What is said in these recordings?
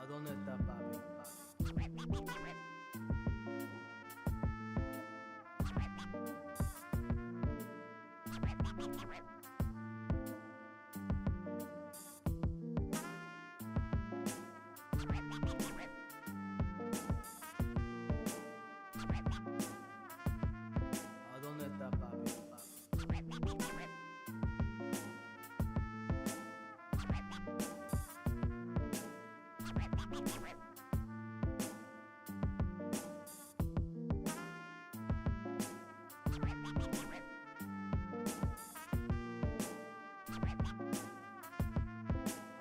¿A dónde está papi?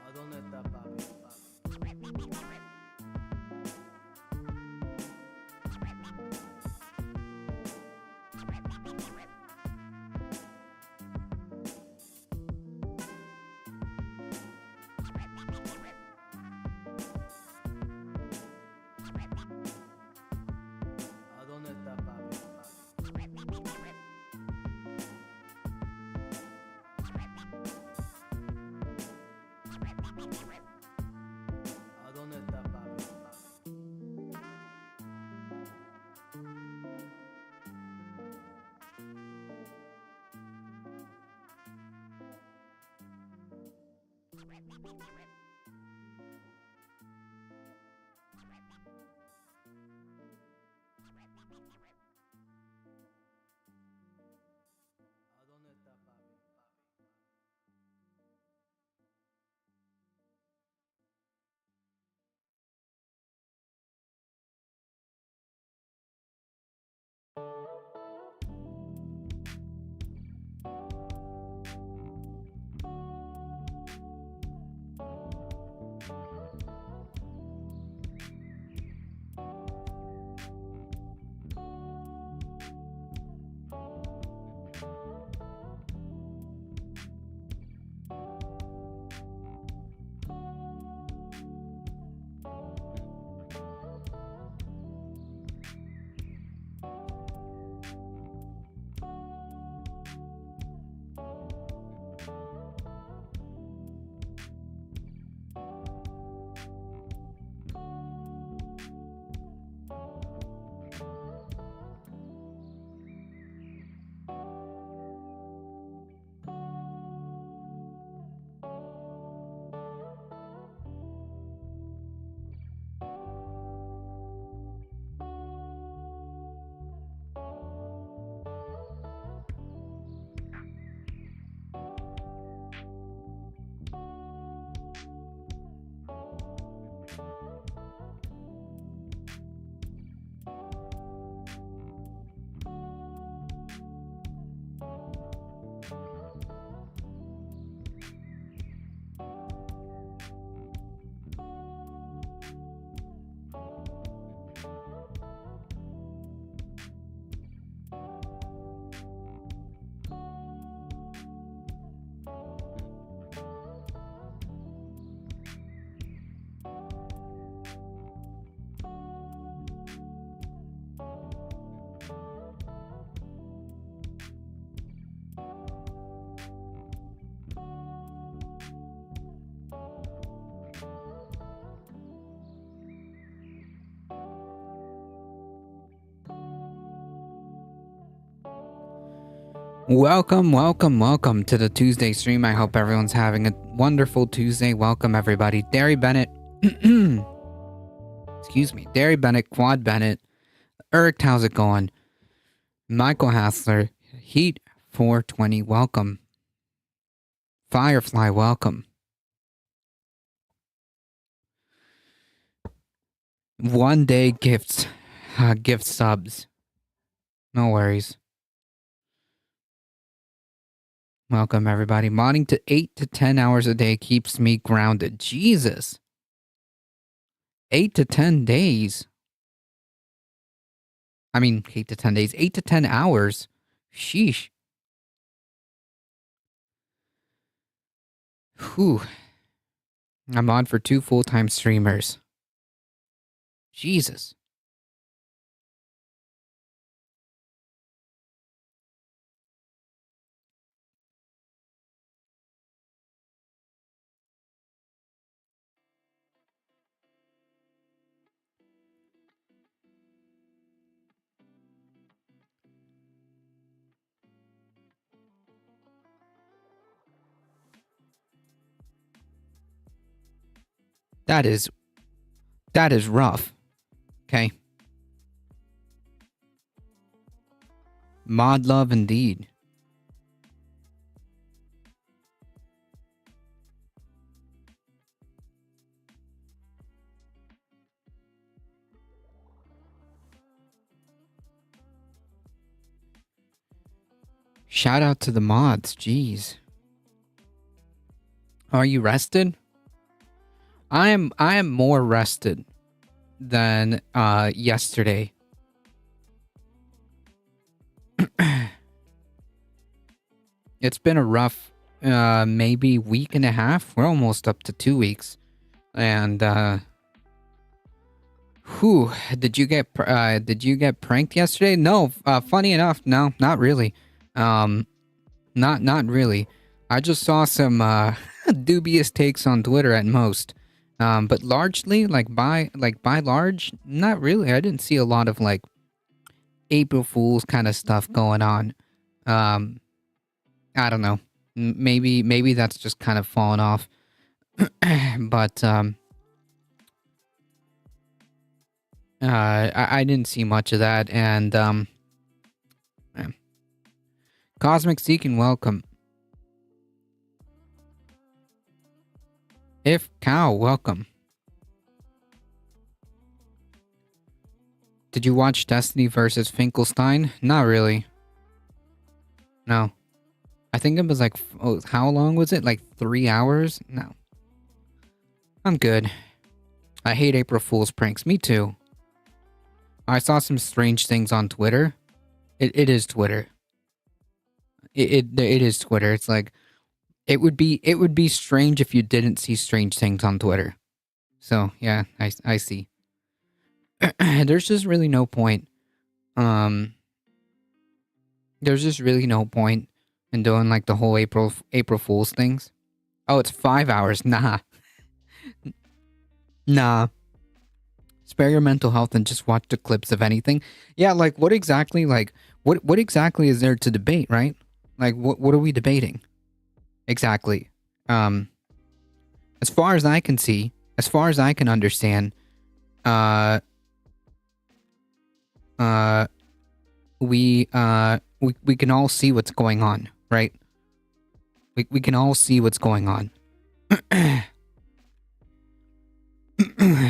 ¿A dónde está papi? ¿A dónde está papi? ¿A dónde está papi? ¿A dónde está papi? ¿A dónde está papi? Welcome to the Tuesday stream. I hope everyone's having a wonderful Tuesday. Welcome, everybody. Derry Bennett. Excuse me. Derry Bennett, Quad Bennett. Eric, how's it going? Michael Hassler. Heat 420, welcome. Firefly, welcome. One day gifts. Gift subs. No worries. Welcome, everybody. Modding to 8 to 10 hours a day keeps me grounded. Jesus. 8 to 10 days. I mean, 8 to 10 days. 8 to 10 hours. Sheesh. Whew. I'm on for 2 full-time streamers. Jesus. That is rough. Okay. Mod love indeed. Shout out to the mods, jeez. Are you rested? I am more rested than yesterday. It's been a rough maybe week and a half. We're almost up to 2 weeks. And whew, did you get pranked yesterday? No, funny enough, no, not really. Not really. I just saw some dubious takes on Twitter at most. But largely, by large, not really. I didn't see a lot of like April Fools kind of stuff going on. I don't know. Maybe that's just kind of fallen off. But I didn't see much of that. And Cosmic Seeking, welcome. If Cow, welcome. Did you watch Destiny versus Finkelstein? Not really. No. I think it was like, how long was it? Like 3 hours? No. I'm good. I hate April Fool's pranks. Me too. I saw some strange things on Twitter. It is Twitter. It is Twitter. It's like, it would be strange if you didn't see strange things on Twitter. So yeah, I see. There's just really no point. There's just really no point in doing like the whole April Fool's things. Oh, it's 5 hours. Nah. Nah. Spare your mental health and just watch the clips of anything. Yeah, like what exactly is there to debate, right? Like what are we debating? Exactly. As far as I can see, as far as I can understand, we can all see what's going on, right? We can all see what's going on.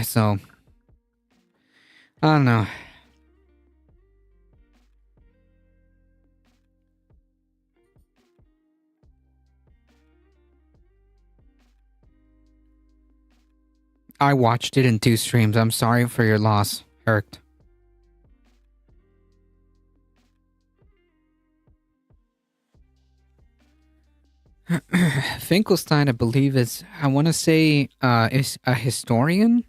So I don't know. I watched it in 2 streams. I'm sorry for your loss, Herkt. Finkelstein, I believe, I want to say, is a historian?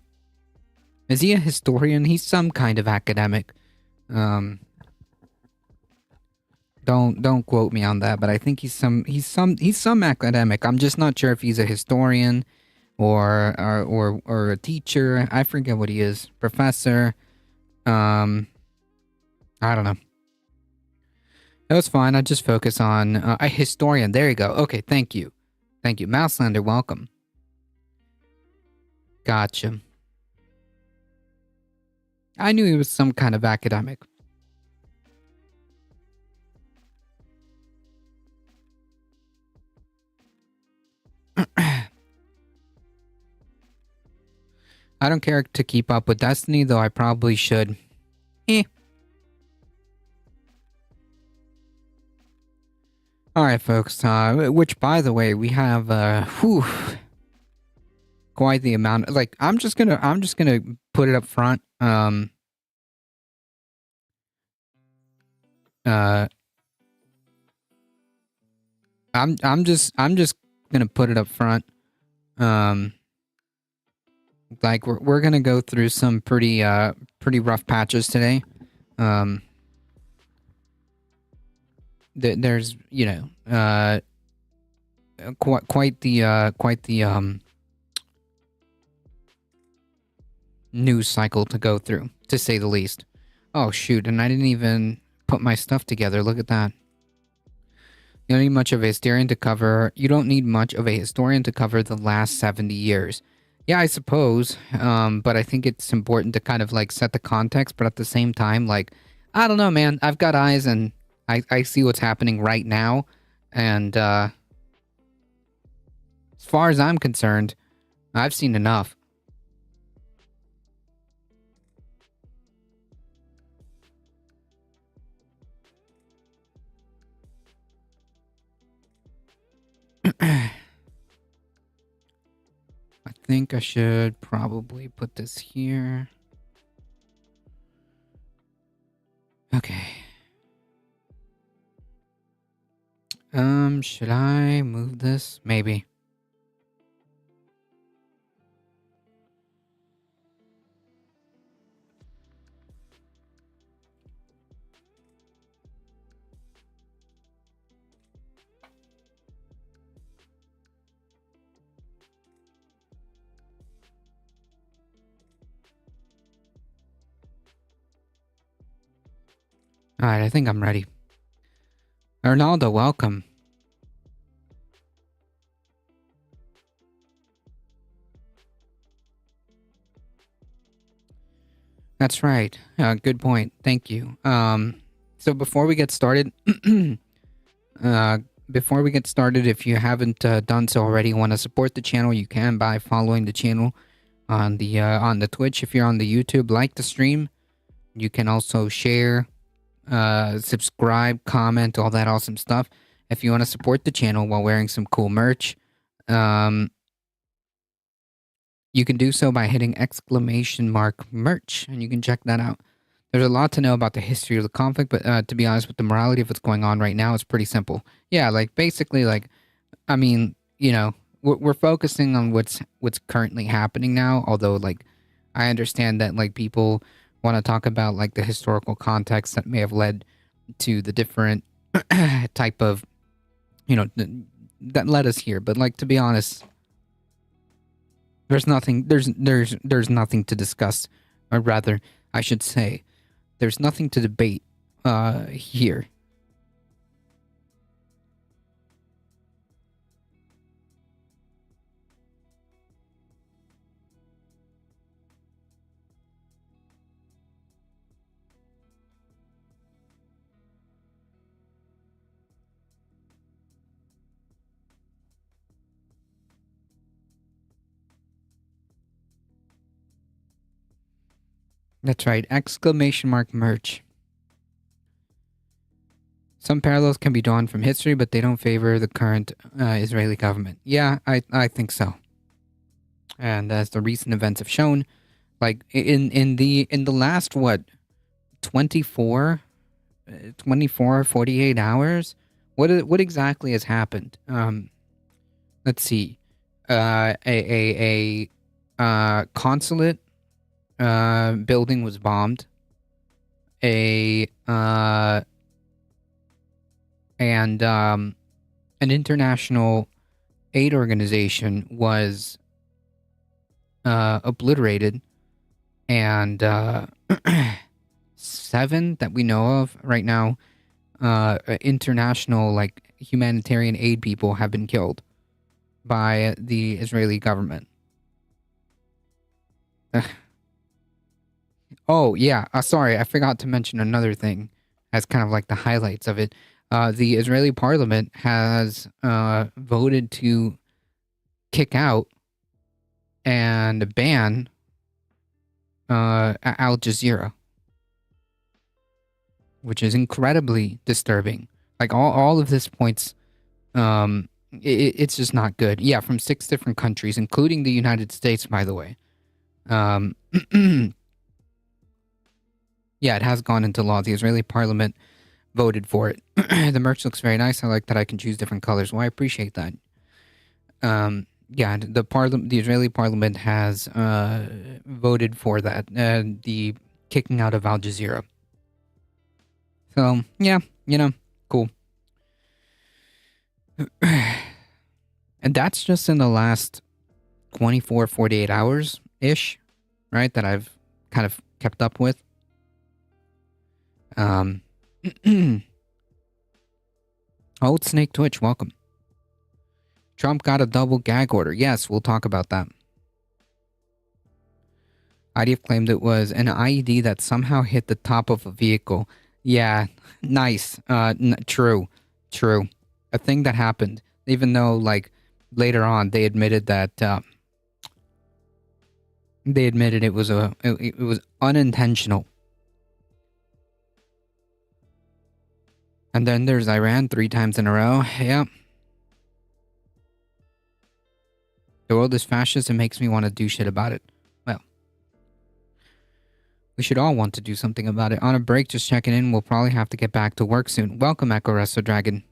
Is he a historian? He's some kind of academic. Don't quote me on that, but I think he's some academic. I'm just not sure if he's a historian or a teacher. I forget what he is. Professor. I don't know. That was fine. I just focus on a historian. There you go. Okay, thank you. Thank you. Mouselander, welcome. Gotcha. I knew he was some kind of academic. I don't care to keep up with Destiny, though I probably should. Alright, folks, which, by the way, we have, quite the amount. Like, I'm just gonna put it up front. I'm just gonna put it up front. Like we're gonna go through some pretty rough patches today. There's quite the news cycle to go through, to say the least. Oh shoot, and I didn't even put my stuff together. Look at that. You don't need much of a historian to cover the last 70 years. Yeah, I suppose. But I think it's important to kind of like set the context, but at the same time, like, I don't know, man. I've got eyes and I see what's happening right now. And as far as I'm concerned, I've seen enough. I think I should probably put this here. Okay. Should I move this? Maybe. Alright, I think I'm ready. Arnaldo, welcome. That's right. Good point. Thank you. So before we get started, if you haven't done so already, want to support the channel, you can by following the channel on the Twitch. If you're on the YouTube, like the stream. You can also share, subscribe, comment, all that awesome stuff. If you want to support the channel while wearing some cool merch, you can do so by hitting !merch, and you can check that out. There's a lot to know about the history of the conflict, but to be honest, with the morality of what's going on right now, it's pretty simple. Yeah, like basically, like, I mean, you know, we're focusing on what's currently happening now. Although, like, I understand that like people want to talk about like the historical context that may have led to the different type of, you know, that led us here. But like, to be honest, there's nothing to discuss, or rather, I should say, there's nothing to debate here. That's right, !merch. Some parallels can be drawn from history, but they don't favor the current Israeli government. Yeah, I think so. And as the recent events have shown, like in the last 48 hours, what exactly has happened? Let's see. A consulate building was bombed. And an international aid organization was obliterated, and 7 that we know of right now, international like humanitarian aid people have been killed by the Israeli government. Oh, yeah. Sorry, I forgot to mention another thing as kind of like the highlights of it. The Israeli parliament has voted to kick out and ban Al Jazeera, which is incredibly disturbing. Like, all of this points, it's just not good. Yeah, from 6 different countries, including the United States, by the way. Yeah, it has gone into law. The Israeli parliament voted for it. The merch looks very nice. I like that I can choose different colors. Well, I appreciate that. Yeah, the Israeli parliament has voted for that, the kicking out of Al Jazeera. So yeah, cool. And that's just in the last 24, 48 hours ish, right? That I've kind of kept up with. Old Snake Twitch, welcome. Trump got a double gag order. Yes, we'll talk about that. IDF claimed it was an IED that somehow hit the top of a vehicle. Yeah, nice. True. A thing that happened, even though, like, later on they admitted that it was it was unintentional. And then there's Iran 3 times in a row. Yeah. The world is fascist and makes me want to do shit about it. Well, we should all want to do something about it. On a break, just checking in. We'll probably have to get back to work soon. Welcome, Echo Resto Dragon.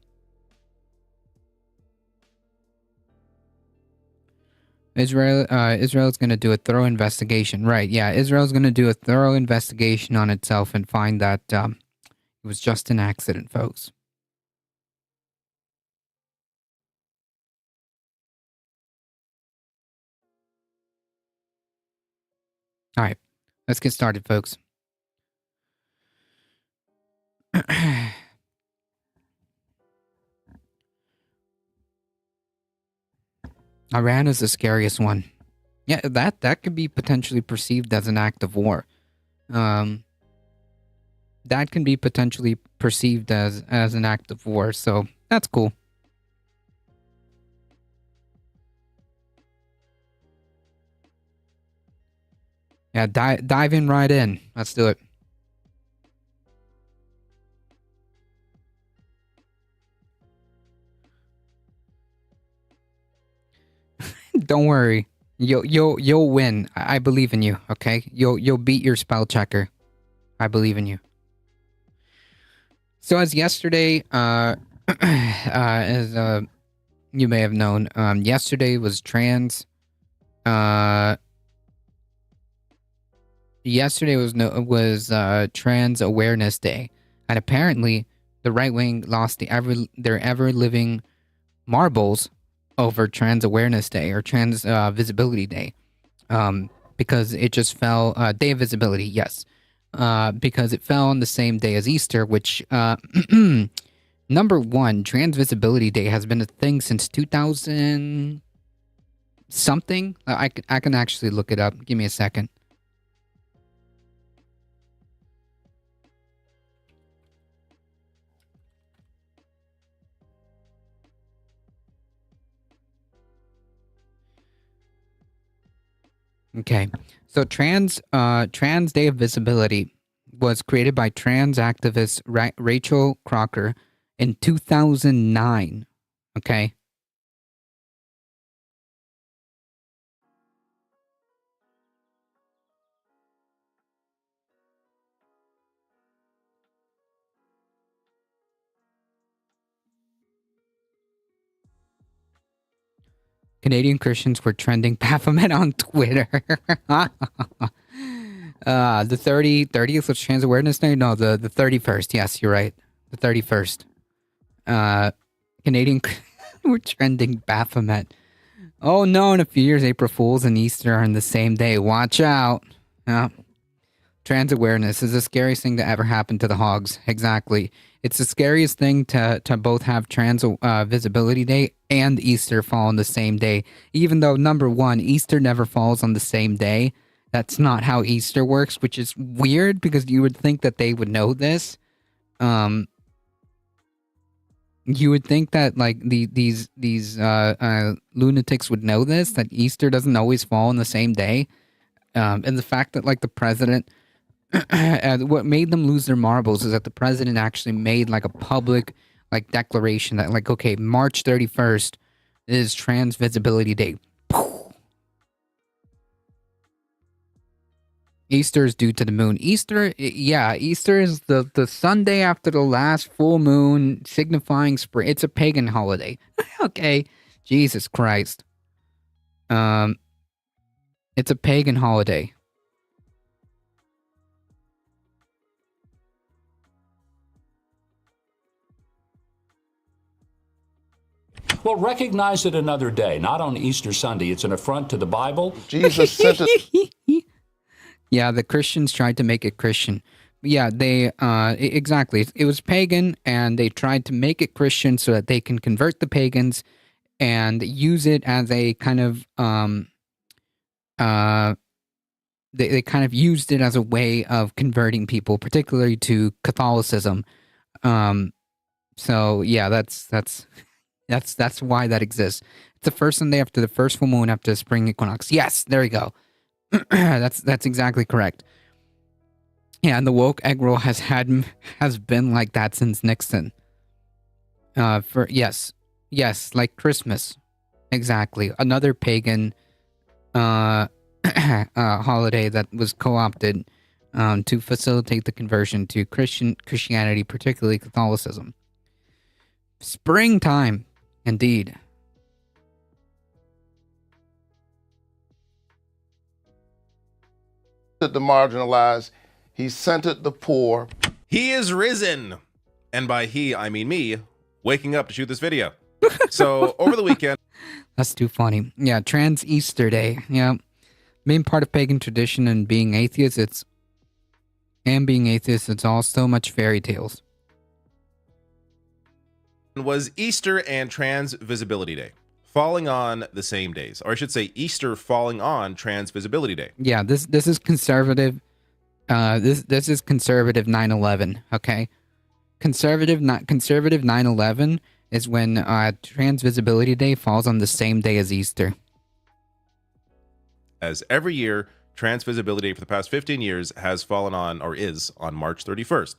Israel's going to do a thorough investigation. Right, yeah. Israel's going to do a thorough investigation on itself and find that it was just an accident, folks. All right, let's get started, folks. Iran is the scariest one. Yeah, that could be potentially perceived as an act of war. That can be potentially perceived as an act of war, so that's cool. Yeah, dive in right in. Let's do it. Don't worry. You'll win. I believe in you, okay? You'll beat your spell checker. I believe in you. So as yesterday, as you may have known, yesterday was Trans Awareness Day, and apparently the right wing lost their ever living marbles over Trans Awareness Day or Trans Visibility Day, because it just fell Day of Visibility, yes, because it fell on the same day as Easter, which number one, Trans Visibility Day has been a thing since 2000 something. I can actually look it up. Give me a second. Okay, so Trans Day of Visibility was created by trans activist Rachel Crocker in 2009. Okay. Canadian Christians were trending Baphomet on Twitter. The 30th was Trans Awareness Day? No, the 31st. Yes, you're right. The 31st. Canadian were trending Baphomet. Oh no, in a few years, April Fools and Easter are on the same day. Watch out. Yeah. Trans awareness is the scariest thing to ever happen to the hogs. Exactly. It's the scariest thing to both have Trans Visibility Day and Easter fall on the same day. Even though, number one, Easter never falls on the same day. That's not how Easter works, which is weird because you would think that they would know this. You would think that like these lunatics would know this, that Easter doesn't always fall on the same day. And the fact that like the president, what made them lose their marbles is that the president actually made like a public like declaration that like, okay, March 31st is Trans Visibility Day. Easter is due to the moon. Easter is the Sunday after the last full moon, signifying spring. It's a pagan holiday. Okay, Jesus Christ. It's a pagan holiday. Well, recognize it another day, not on Easter Sunday. It's an affront to the Bible. Jesus sent it. Yeah, the Christians tried to make it Christian. Yeah, exactly. It was pagan, and they tried to make it Christian so that they can convert the pagans and use it as a kind of they kind of used it as a way of converting people, particularly to Catholicism. So yeah, that's why that exists. It's the first Sunday after the first full moon after the spring equinox. Yes, there you go. That's exactly correct. Yeah, and the woke egg roll has been like that since Nixon. Yes, like Christmas, exactly. Another pagan holiday that was co-opted to facilitate the conversion to Christianity, particularly Catholicism. Springtime, indeed. The marginalized. He centered the poor. He is risen. And by he, I mean me, waking up to shoot this video. So over the weekend. That's too funny. Yeah, Trans Easter Day. Yeah. Main part of pagan tradition and being atheist, it's all so much fairy tales. Was Easter and Trans Visibility Day falling on the same days, or I should say Easter falling on Trans Visibility Day. Yeah, this is conservative. This is conservative 9/11. Okay, conservative 9/11 is when Trans Visibility Day falls on the same day as Easter. As every year, Trans Visibility Day for the past 15 years has fallen on, or is, on March 31st.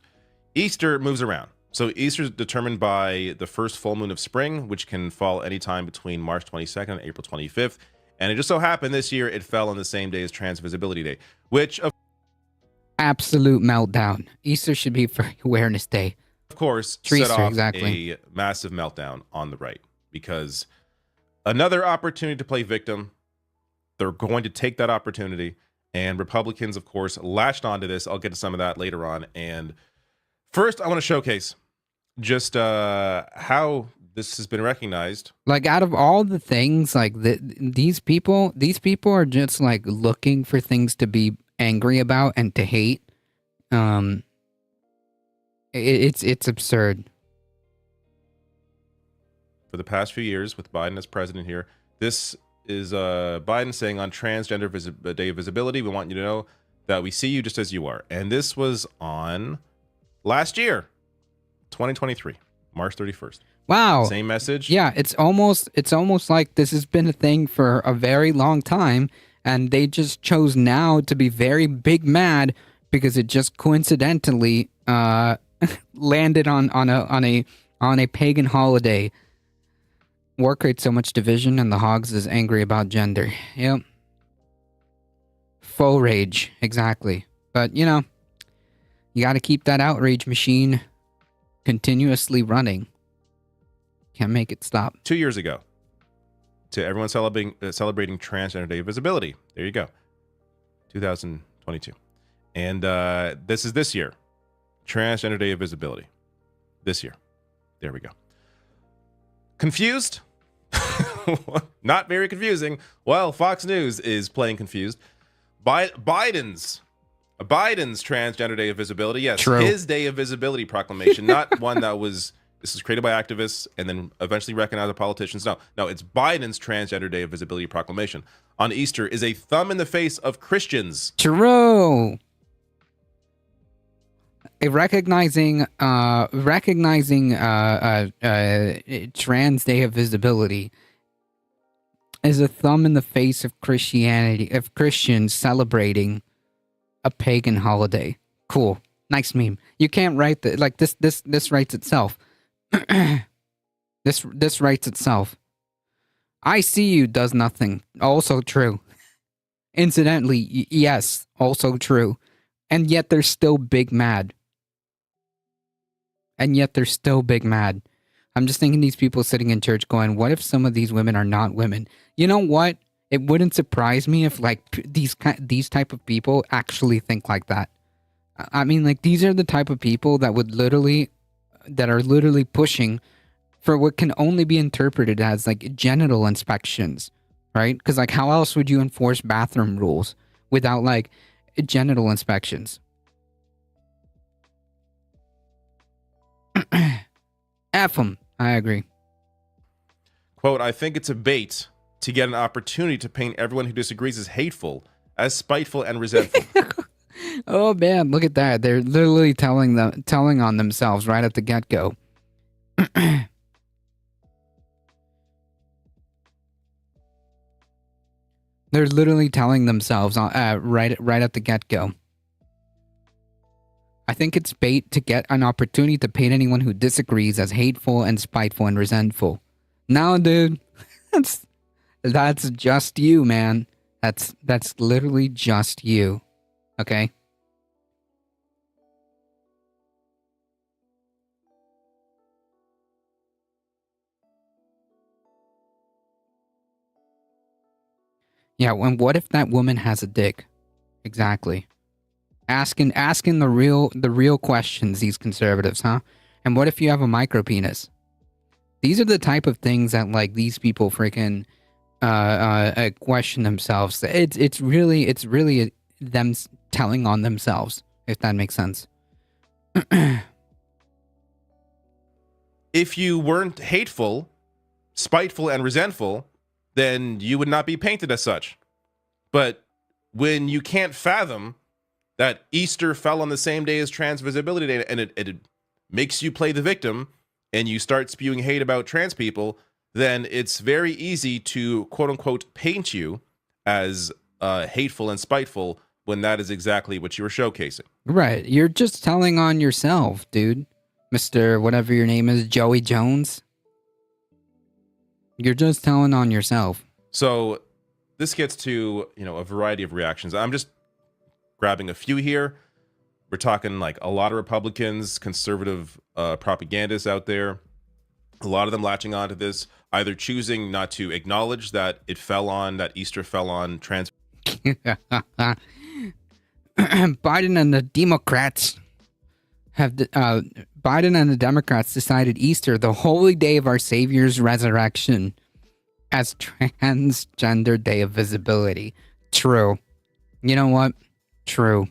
Easter moves around. So Easter is determined by the first full moon of spring, which can fall anytime between March 22nd and April 25th. And it just so happened this year it fell on the same day as Trans Visibility Day, which absolute meltdown. Easter should be for Awareness Day. Of course, set off a massive meltdown on the right, because another opportunity to play victim. They're going to take that opportunity, and Republicans, of course, latched onto this. I'll get to some of that later on. And first, I want to showcase just how this has been recognized. Like, out of all the things, like these people are just like looking for things to be angry about and to hate. It's absurd. For the past few years, with Biden as president here, this is Biden saying on Transgender Day of Visibility, we want you to know that we see you just as you are. And this was on last year, 2023, March 31st. Wow. Same message. Yeah, it's almost like this has been a thing for a very long time, and they just chose now to be very big mad because it just coincidentally landed on a pagan holiday. War creates so much division, and the hogs is angry about gender. Yep. Faux rage, exactly. But, you know, you got to keep that outrage machine continuously running. Can't make it stop. 2 years ago, to everyone celebrating Transgender Day of Visibility. There you go. 2022. And this is this year. Transgender Day of Visibility. This year. There we go. Confused? Not very confusing. Well, Fox News is playing confused. Biden's Transgender Day of Visibility. Yes, True. His Day of Visibility proclamation, not one that was... This was created by activists and then eventually recognized by politicians. No, it's Biden's Transgender Day of Visibility proclamation on Easter is a thumb in the face of Christians. True. Recognizing Trans Day of Visibility is a thumb in the face of Christianity, of Christians celebrating a pagan holiday. Cool. Nice meme. You can't write that like this writes itself. This writes itself. I see you does nothing. Also true. Incidentally, yes, also true. And yet they're still big mad. I'm just thinking these people sitting in church going, what if some of these women are not women? You know what? It wouldn't surprise me if like these type of people actually think like that. I mean, like these are the type of people that are literally pushing for what can only be interpreted as like genital inspections, right? Because like how else would you enforce bathroom rules without like genital inspections? F them. I agree. Quote, I think it's a bait to get an opportunity to paint everyone who disagrees as hateful, as spiteful and resentful. Oh man, look at that. They're literally telling on themselves right at the get-go. They're literally telling themselves right at the get-go. I think it's bait to get an opportunity to paint anyone who disagrees as hateful and spiteful and resentful. No, dude. That's just you, man. That's literally just you. Okay? Yeah, and what if that woman has a dick? Exactly. Asking the real questions, these conservatives, huh? And what if you have a micro penis? These are the type of things that like these people freaking question themselves. It's really them telling on themselves, if that makes sense. If you weren't hateful, spiteful, and resentful, then you would not be painted as such. But when you can't fathom that Easter fell on the same day as Trans Visibility Day, and it makes you play the victim, and you start spewing hate about trans people, then it's very easy to, quote-unquote, paint you as hateful and spiteful when that is exactly what you were showcasing. Right. You're just telling on yourself, dude. Mr. whatever your name is, Joey Jones. You're just telling on yourself. So this gets to, a variety of reactions. I'm just grabbing a few here. We're talking like a lot of Republicans, conservative propagandists out there. A lot of them latching onto this, either choosing not to acknowledge that that Easter fell on trans. Biden and the Democrats decided Easter, the holy day of our Savior's resurrection, as transgender day of visibility. True. You know what? True.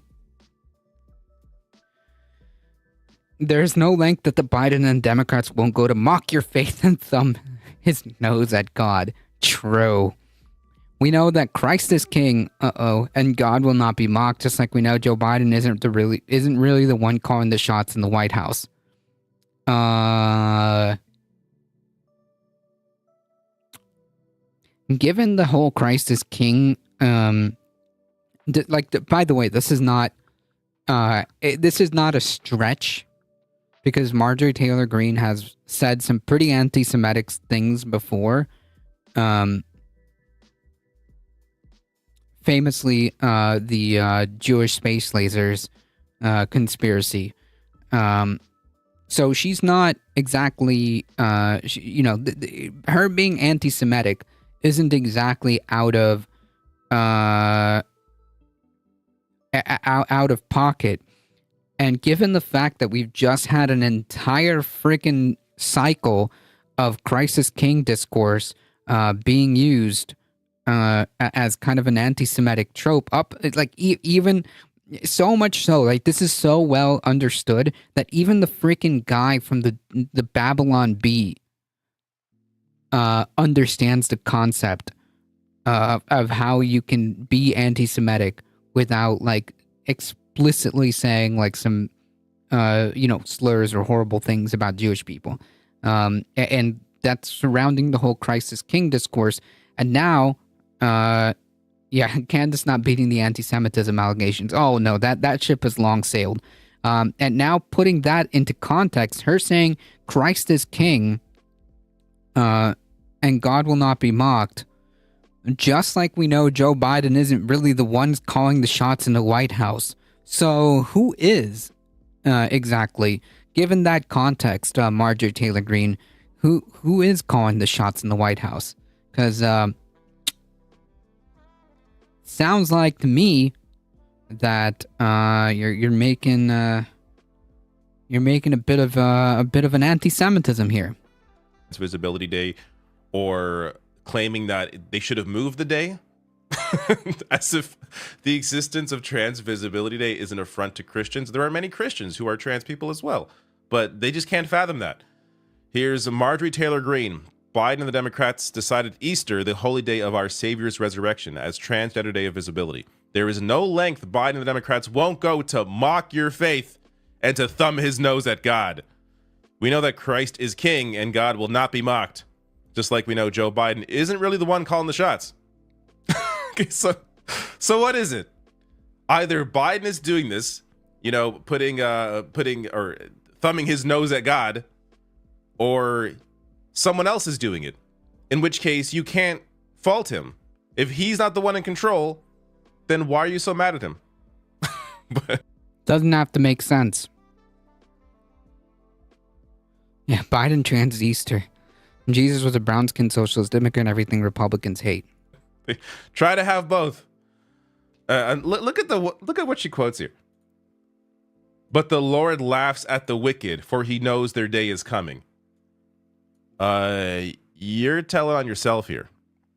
There's no length that the Biden and Democrats won't go to mock your faith and thumb his nose at God. True. We know that Christ is king, and God will not be mocked, just like we know Joe Biden isn't really the one calling the shots in the White House. Given the whole Christ is king, by the way, this is not a stretch, because Marjorie Taylor Greene has said some pretty anti-Semitic things before. Famously, the Jewish space lasers conspiracy. So she's not exactly, her being anti-Semitic isn't exactly out of pocket. And given the fact that we've just had an entire freaking cycle of Christ King discourse being used as kind of an anti-Semitic trope, even so much so, like this is so well understood that even the freaking guy from the Babylon Bee understands the concept of how you can be anti-Semitic without like explicitly saying like some slurs or horrible things about Jewish people, and that's surrounding the whole Christ King discourse. And now Candace not beating the anti-Semitism allegations. Oh no, that ship has long sailed. And now putting that into context, her saying Christ is king, and God will not be mocked, just like we know Joe Biden isn't really the one calling the shots in the White House. So who is exactly? Given that context, Marjorie Taylor Greene, who is calling the shots in the White House? Because sounds like to me that you're making a bit of an anti-Semitism here. It's Visibility Day, or claiming that they should have moved the day, as if the existence of Trans Visibility Day is an affront to Christians. There are many Christians who are trans people as well, but they just can't fathom that. Here's Marjorie Taylor Greene. Biden and the Democrats decided Easter, the holy day of our Savior's resurrection, as Transgender Day of Visibility. There is no length Biden and the Democrats won't go to mock your faith and to thumb his nose at God. We know that Christ is king and God will not be mocked. Just like we know Joe Biden isn't really the one calling the shots. Okay, so what is it? Either Biden is doing this, putting or thumbing his nose at God, or someone else is doing it, in which case you can't fault him. If he's not the one in control, then why are you so mad at him? But doesn't have to make sense. Yeah, Biden trans Easter. Jesus was a brown-skinned socialist immigrant, everything Republicans hate. Try to have both. And look at what she quotes here. But the Lord laughs at the wicked, for he knows their day is coming. You're telling on yourself here.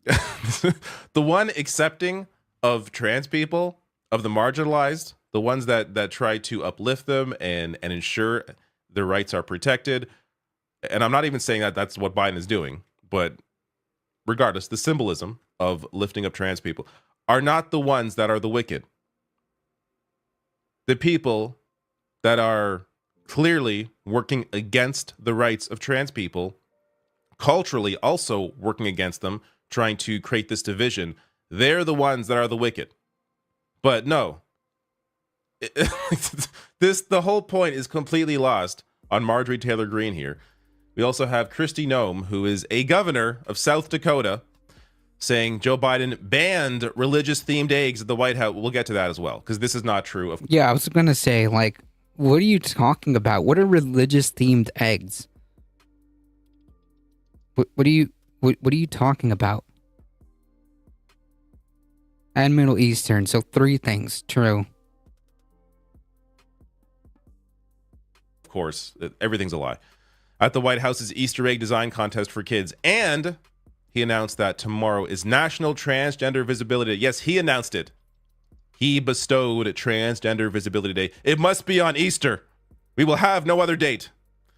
The one accepting of trans people, of the marginalized, the ones that try to uplift them and ensure their rights are protected. And I'm not even saying that that's what Biden is doing, but regardless, the symbolism of lifting up trans people are not the ones that are the wicked. The people that are clearly working against the rights of trans people, culturally also working against them, trying to create this division, they're the ones that are the wicked. But no, the whole point is completely lost on Marjorie Taylor Greene here. We also have Kristi Noem, who is a governor of South Dakota, saying Joe Biden banned religious-themed eggs at the White House. We'll get to that as well, because this is not true. Yeah, I was going to say, like, what are you talking about? What are religious-themed eggs? What are you talking about? And Middle Eastern, so 3 things, true. Of course, everything's a lie. At the White House's Easter egg design contest for kids, and he announced that tomorrow is National Transgender Visibility Day. Yes, he announced it. He bestowed Transgender Visibility Day. It must be on Easter. We will have no other date.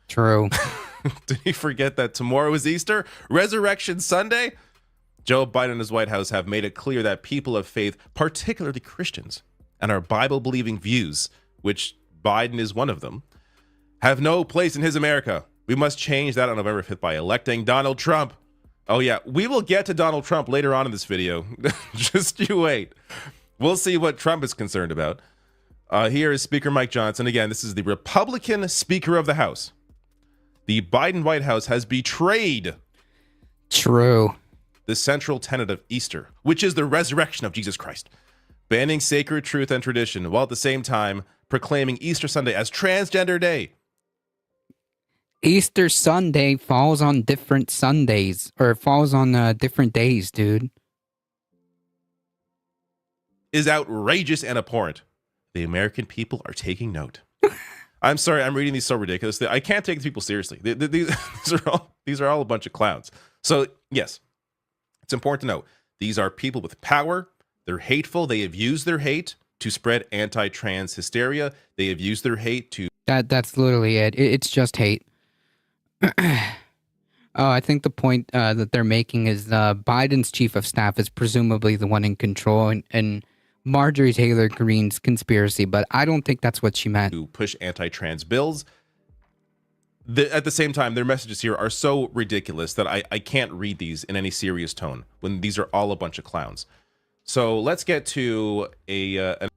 True. Did he forget that tomorrow is Easter? Resurrection Sunday? Joe Biden and his White House have made it clear that people of faith, particularly Christians, and our Bible-believing views, which Biden is one of them, have no place in his America. We must change that on November 5th by electing Donald Trump. Oh yeah, we will get to Donald Trump later on in this video. Just you wait. We'll see what Trump is concerned about. Here is Speaker Mike Johnson. Again, this is the Republican Speaker of the House. The Biden White House has betrayed True. the central tenet of Easter, which is the resurrection of Jesus Christ, banning sacred truth and tradition, while at the same time proclaiming Easter Sunday as Transgender Day. Easter Sunday falls on different Sundays, or falls on different days, dude. Is outrageous and abhorrent. The American people are taking note. I'm sorry, I'm reading these so ridiculously. I can't take these people seriously. These are all a bunch of clowns. So, yes, it's important to note, these are people with power. They're hateful. They have used their hate to spread anti-trans hysteria. They have used their hate to... That's literally it. It's just hate. I think the point that they're making is Biden's chief of staff is presumably the one in control, and Marjorie Taylor Greene's conspiracy, but I don't think that's what she meant. To push anti-trans bills. At the same time, their messages here are so ridiculous that I can't read these in any serious tone when these are all a bunch of clowns. So let's get to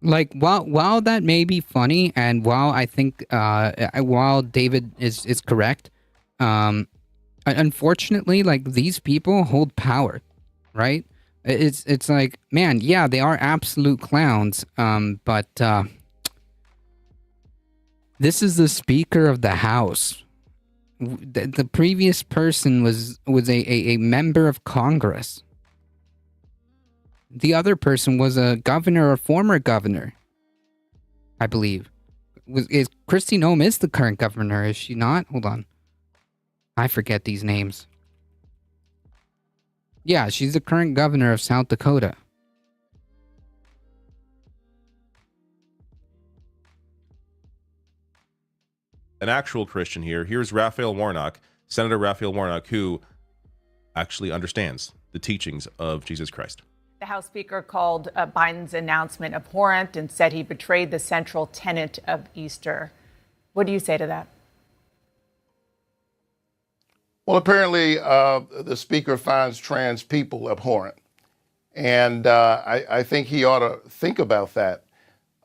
like, while that may be funny, and while I think while David is correct, unfortunately, like, these people hold power, right? It's like, man, yeah, they are absolute clowns, but this is the Speaker of the House. The previous person was a member of Congress. The other person was a governor or former governor, I believe. Is Kristi Noem is the current governor, is she not? Hold on. I forget these names. Yeah, she's the current governor of South Dakota. An actual Christian here. Here's Raphael Warnock, Senator Raphael Warnock, who actually understands the teachings of Jesus Christ. The House Speaker called Biden's announcement abhorrent and said he betrayed the central tenet of Easter. What do you say to that? Well, apparently the Speaker finds trans people abhorrent. And I think he ought to think about that.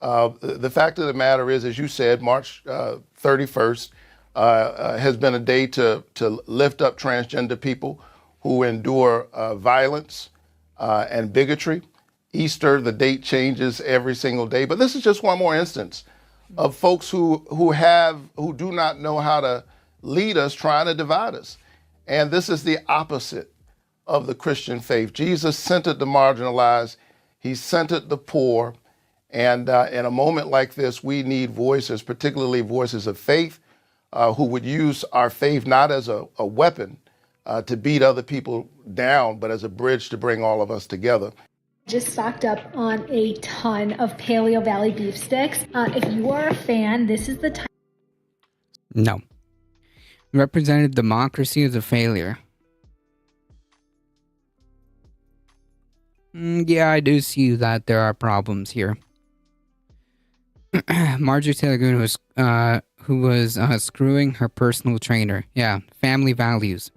The fact of the matter is, as you said, March 31st has been a day to lift up transgender people who endure violence and bigotry. Easter, the date changes every single day, but this is just one more instance of folks who do not know how to lead us, trying to divide us. And this is the opposite of the Christian faith. Jesus centered the marginalized, he centered the poor, and in a moment like this, we need voices, particularly voices of faith, who would use our faith not as a weapon to beat other people down, but as a bridge to bring all of us together. Just stocked up on a ton of Paleo Valley beef sticks. If you are a fan, this is the time. No. Representative democracy is a failure. Yeah, I do see that there are problems here. Marjorie Taylor Greene who was screwing her personal trainer. Yeah, family values.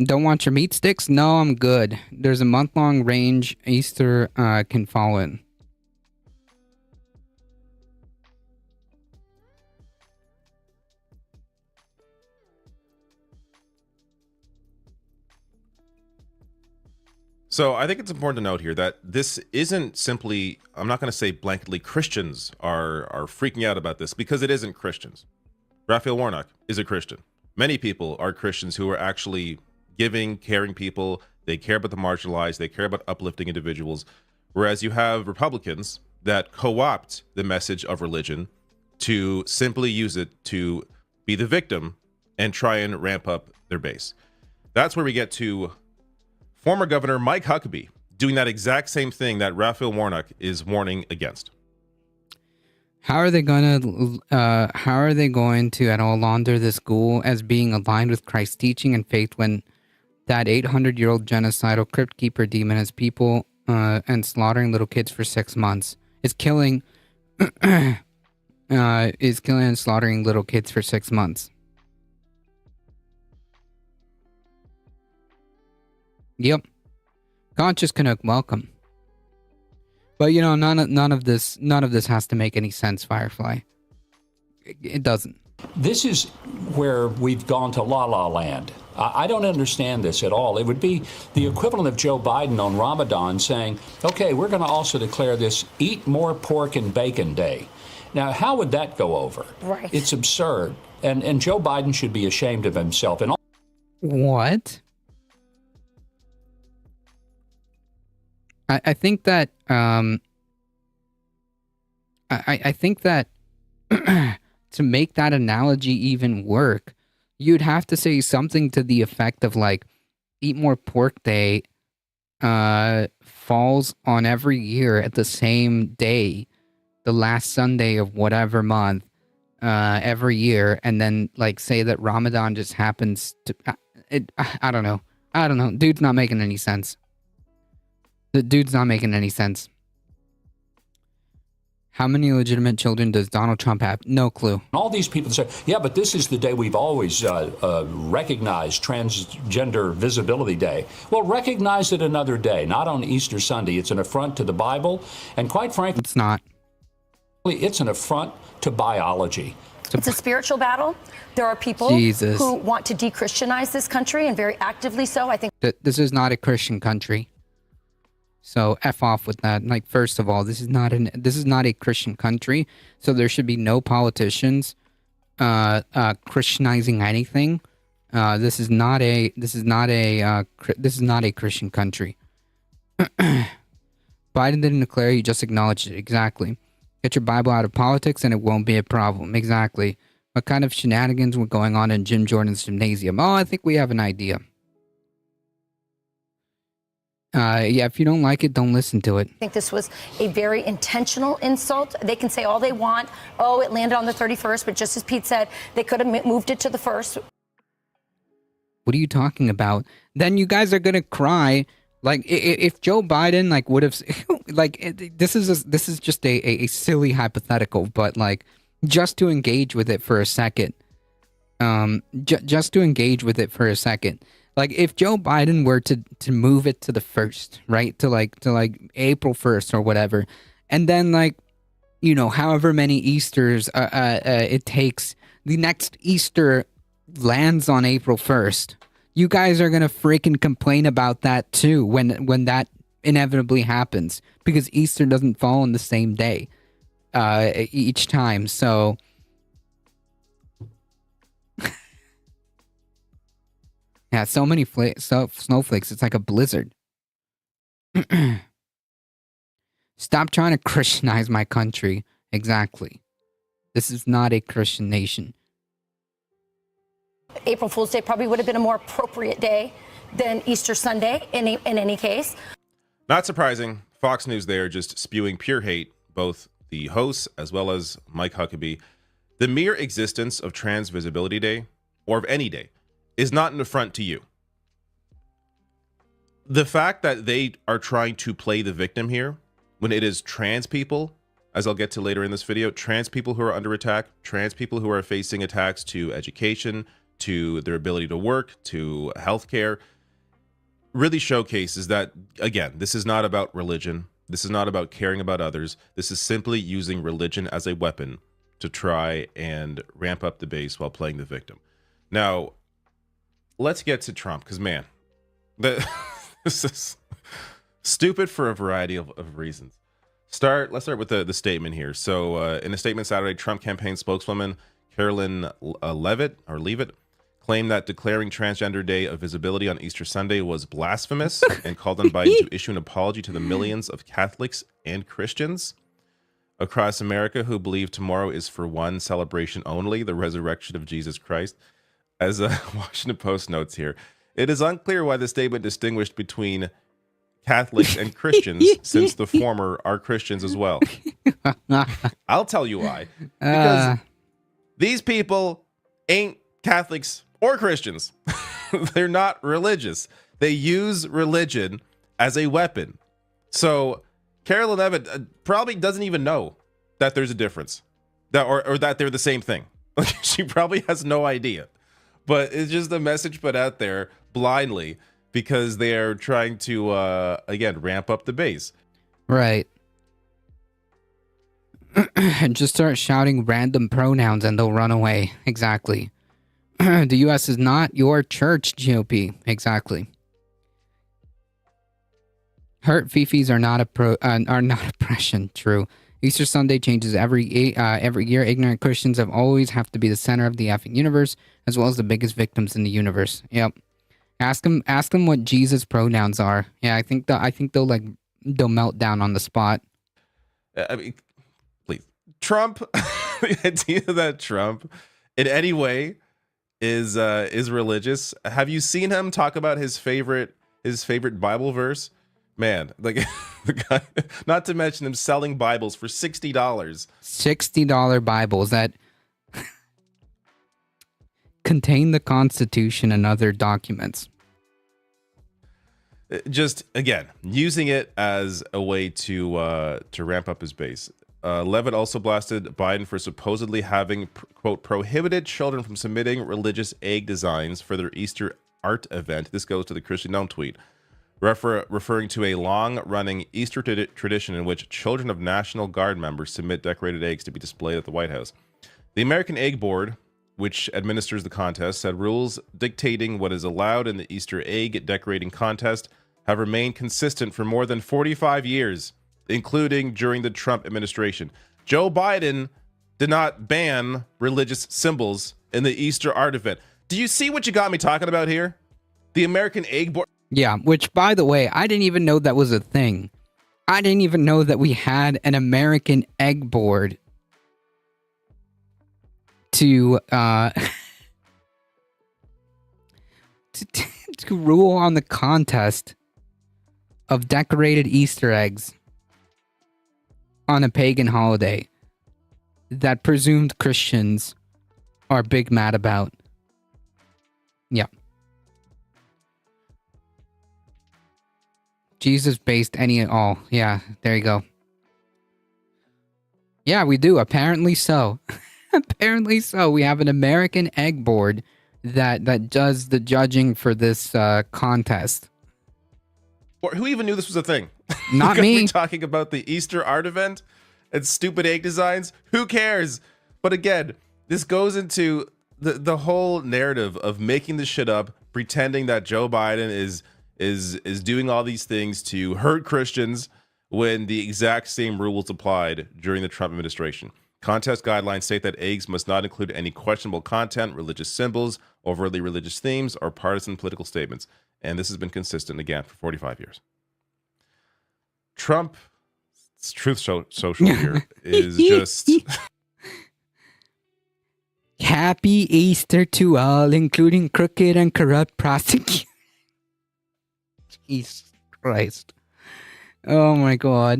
Don't want your meat sticks? No, I'm good. There's a month-long range Easter can fall in. So I think it's important to note here that this isn't simply, I'm not going to say blanketly Christians are freaking out about this, because it isn't Christians. Raphael Warnock is a Christian. Many people are Christians who are actually giving, caring people. They care about the marginalized. They care about uplifting individuals. Whereas you have Republicans that co-opt the message of religion to simply use it to be the victim and try and ramp up their base. That's where we get to former Governor Mike Huckabee doing that exact same thing that Raphael Warnock is warning against. How are they going to at all launder this ghoul as being aligned with Christ's teaching and faith when that 800-year-old genocidal crypt keeper demon has people and slaughtering little kids for 6 months? Is killing and slaughtering little kids for 6 months. Yep. Conscious Canuck, welcome. But you know, none of this has to make any sense, Firefly. It doesn't. This is where we've gone to La La Land. I don't understand this at all. It would be the equivalent of Joe Biden on Ramadan saying, okay, we're going to also declare this Eat More Pork and Bacon Day. Now, how would that go over? Right. It's absurd. And Joe Biden should be ashamed of himself. And what? I think that I think that to make that analogy even work, you'd have to say something to the effect of like, Eat More Pork Day falls on every year at the same day, the last Sunday of whatever month, every year, and then like say that Ramadan just happens to. I don't know. Dude's not making any sense. The dude's not making any sense. How many legitimate children does Donald Trump have? No clue. All these people say, yeah, but this is the day we've always recognized Transgender Visibility Day. Well, recognize it another day, not on Easter Sunday. It's an affront to the Bible, and quite frankly, it's not. It's an affront to biology. It's a spiritual battle. There are people who want to de-Christianize this country, and very actively so. I think this is not a Christian country. So F off with that. Like, first of all, this is not a Christian country. So there should be no politicians Christianizing anything. This is not a Christian country. Biden didn't declare, he just acknowledged it. Exactly. Get your Bible out of politics and it won't be a problem. Exactly. What kind of shenanigans were going on in Jim Jordan's gymnasium? Oh, I think we have an idea. Yeah, if you don't like it, don't listen to it. I think this was a very intentional insult. They can say all they want. Oh, it landed on the 31st, but just as Pete said, they could have moved it to the 1st. What are you talking about? Then you guys are going to cry. Like, if Joe Biden, like, would have, like, this is just a silly hypothetical, but, like, just to engage with it for a second. Just to engage with it for a second. Like, if Joe Biden were to move it to the 1st, right? To April 1st or whatever. And then, like, you know, however many Easters it takes, the next Easter lands on April 1st. You guys are going to freaking complain about that too when that inevitably happens. Because Easter doesn't fall on the same day each time. So... yeah, so many snowflakes. It's like a blizzard. Stop trying to Christianize my country. Exactly. This is not a Christian nation. April Fool's Day probably would have been a more appropriate day than Easter Sunday in any case. Not surprising. Fox News there just spewing pure hate, both the hosts as well as Mike Huckabee. The mere existence of Trans Visibility Day, or of any day, is not an affront to you. The fact that they are trying to play the victim here, when it is trans people, as I'll get to later in this video, trans people who are under attack, trans people who are facing attacks to education, to their ability to work, to healthcare, really showcases that, again, this is not about religion. This is not about caring about others. This is simply using religion as a weapon to try and ramp up the base while playing the victim. Now, let's get to Trump, because, man, this is stupid for a variety of reasons. Let's start with the statement here. So in a statement Saturday, Trump campaign spokeswoman Carolyn Leavitt claimed that declaring Transgender Day of Visibility on Easter Sunday was blasphemous and called on Biden to issue an apology to the millions of Catholics and Christians across America who believe tomorrow is for one celebration only, the resurrection of Jesus Christ. As Washington Post notes here, it is unclear why the statement distinguished between Catholics and Christians, since the former are Christians as well. I'll tell you why. Because these people ain't Catholics or Christians. They're not religious. They use religion as a weapon. So Carolyn Leavitt probably doesn't even know that there's a difference, or that they're the same thing. She probably has no idea. But it's just a message put out there blindly because they are trying to, again, ramp up the base. Right. And just start shouting random pronouns and they'll run away. Exactly. The U.S. is not your church, GOP. Exactly. Hurt fifis are not oppression. True. Easter Sunday changes every year. Ignorant Christians have to be the center of the effing universe, as well as the biggest victims in the universe. Yep. Ask them what Jesus pronouns are. Yeah, I think they'll melt down on the spot. I mean, please, Trump. The idea that Trump, in any way, is religious. Have you seen him talk about his favorite Bible verse? Man, like the guy, not to mention him selling Bibles for $60. $60 Bibles that contain the Constitution and other documents. Just, again, using it as a way to ramp up his base. Leavitt also blasted Biden for supposedly having, quote, prohibited children from submitting religious egg designs for their Easter art event. This goes to the Christian Gnome tweet. Referring to a long-running Easter tradition in which children of National Guard members submit decorated eggs to be displayed at the White House. The American Egg Board, which administers the contest, said rules dictating what is allowed in the Easter egg decorating contest have remained consistent for more than 45 years, including during the Trump administration. Joe Biden did not ban religious symbols in the Easter art event. Do you see what you got me talking about here? The American Egg Board. Yeah, which, by the way, I didn't even know that was a thing. I didn't even know that we had an American Egg Board to to rule on the contest of decorated Easter eggs on a pagan holiday that presumed Christians are big mad about. Yeah. Jesus based any and all. Yeah, there you go. Yeah, we do. Apparently so. Apparently so. We have an American Egg Board that does the judging for this contest. Or who even knew this was a thing? Not me. Talking about the Easter art event and stupid egg designs. Who cares? But again, this goes into the whole narrative of making this shit up, pretending that Joe Biden is doing all these things to hurt Christians when the exact same rules applied during the Trump administration. Contest guidelines state that eggs must not include any questionable content, religious symbols, overtly religious themes, or partisan political statements. And this has been consistent again for 45 years. Trump's Truth Social here is just... Happy Easter to all, including crooked and corrupt prosecutors. Jesus Christ. Oh my God.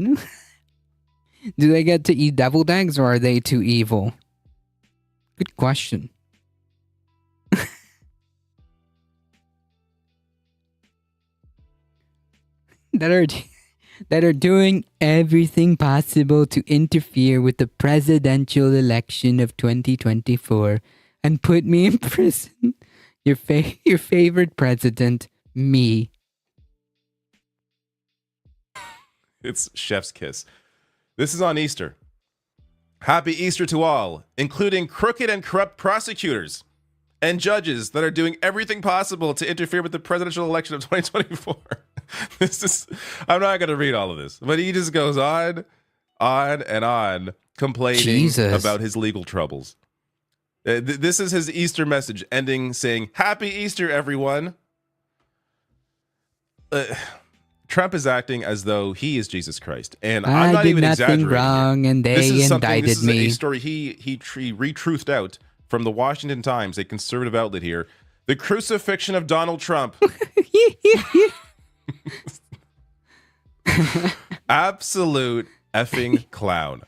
Do they get to eat deviled eggs, or are they too evil? Good question. that are doing everything possible to interfere with the presidential election of 2024 and put me in prison. Your favorite president, me. It's chef's kiss. This is on Easter. Happy Easter to all, including crooked and corrupt prosecutors and judges that are doing everything possible to interfere with the presidential election of 2024. I'm not going to read all of this, but he just goes on and on complaining about his legal troubles. This is his Easter message, ending saying, "Happy Easter, everyone." Trump is acting as though he is Jesus Christ, and I'm not even exaggerating. Wrong, and they indicted this is me. a story he re-truthed out from the Washington Times, a conservative outlet here. The crucifixion of Donald Trump. Absolute effing clown.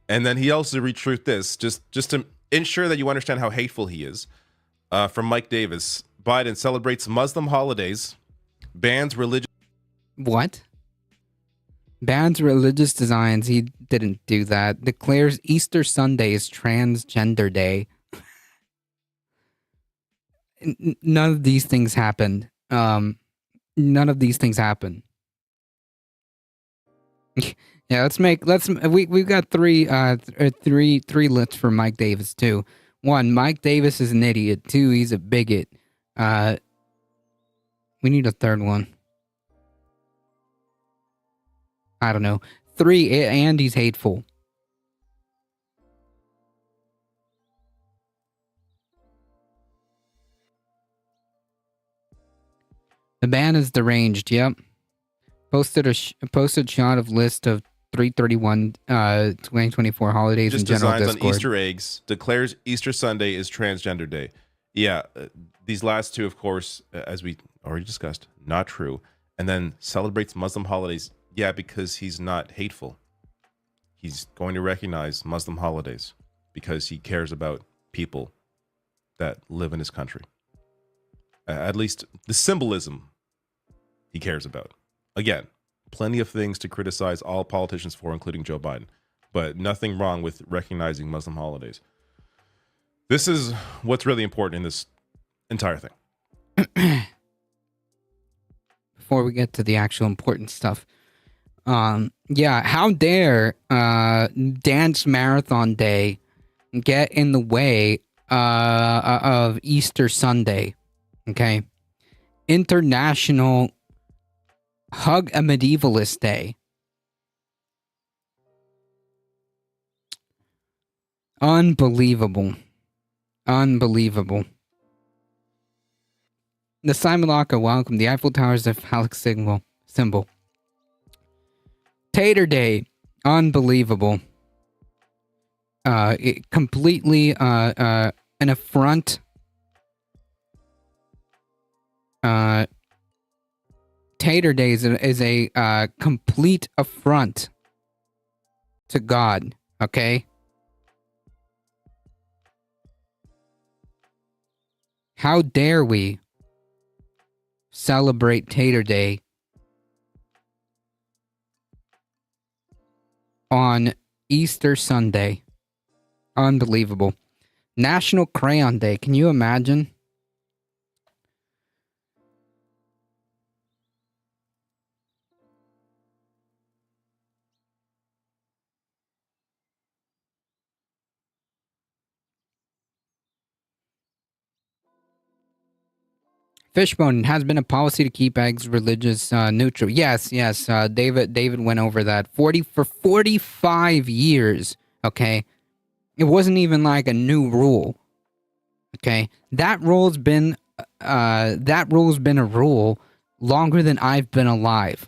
And then he also retruthed this just to ensure that you understand how hateful he is. From Mike Davis, Biden celebrates Muslim holidays, bans religious. What? Bans religious designs. He didn't do that. Declares Easter Sunday is Transgender Day. None of these things happened. None of these things happen. Yeah, we've got three lists for Mike Davis too. One, Mike Davis is an idiot. Two, he's a bigot. We need a third one. I don't know. Three, and he's hateful. The ban is deranged. Yep. Posted shot of list of 3/31 2024 holidays just in general designs Discord. On Easter eggs. Declares Easter Sunday is Transgender Day. Yeah, these last two, of course, as we already discussed, not true. And then celebrates Muslim holidays. Yeah, because he's not hateful. He's going to recognize Muslim holidays because he cares about people that live in his country. At least the symbolism he cares about. Again, plenty of things to criticize all politicians for, including Joe Biden, but nothing wrong with recognizing Muslim holidays. This is what's really important in this entire thing. Before we get to the actual important stuff, how dare Dance Marathon Day get in the way of Easter Sunday? Okay, International Hug a Medievalist Day. Unbelievable. Unbelievable. The Simon Locker, welcome. The Eiffel Tower is a phallic symbol. Tater Day. Unbelievable. It completely an affront. Tater Day is a complete affront to God, okay? How dare we celebrate Tater Day on Easter Sunday? Unbelievable. National Crayon Day. Can you imagine? Fishbone, has been a policy to keep eggs religious neutral. Yes. David went over that. For 45 years. Okay. It wasn't even like a new rule. Okay. That rule's been a rule longer than I've been alive.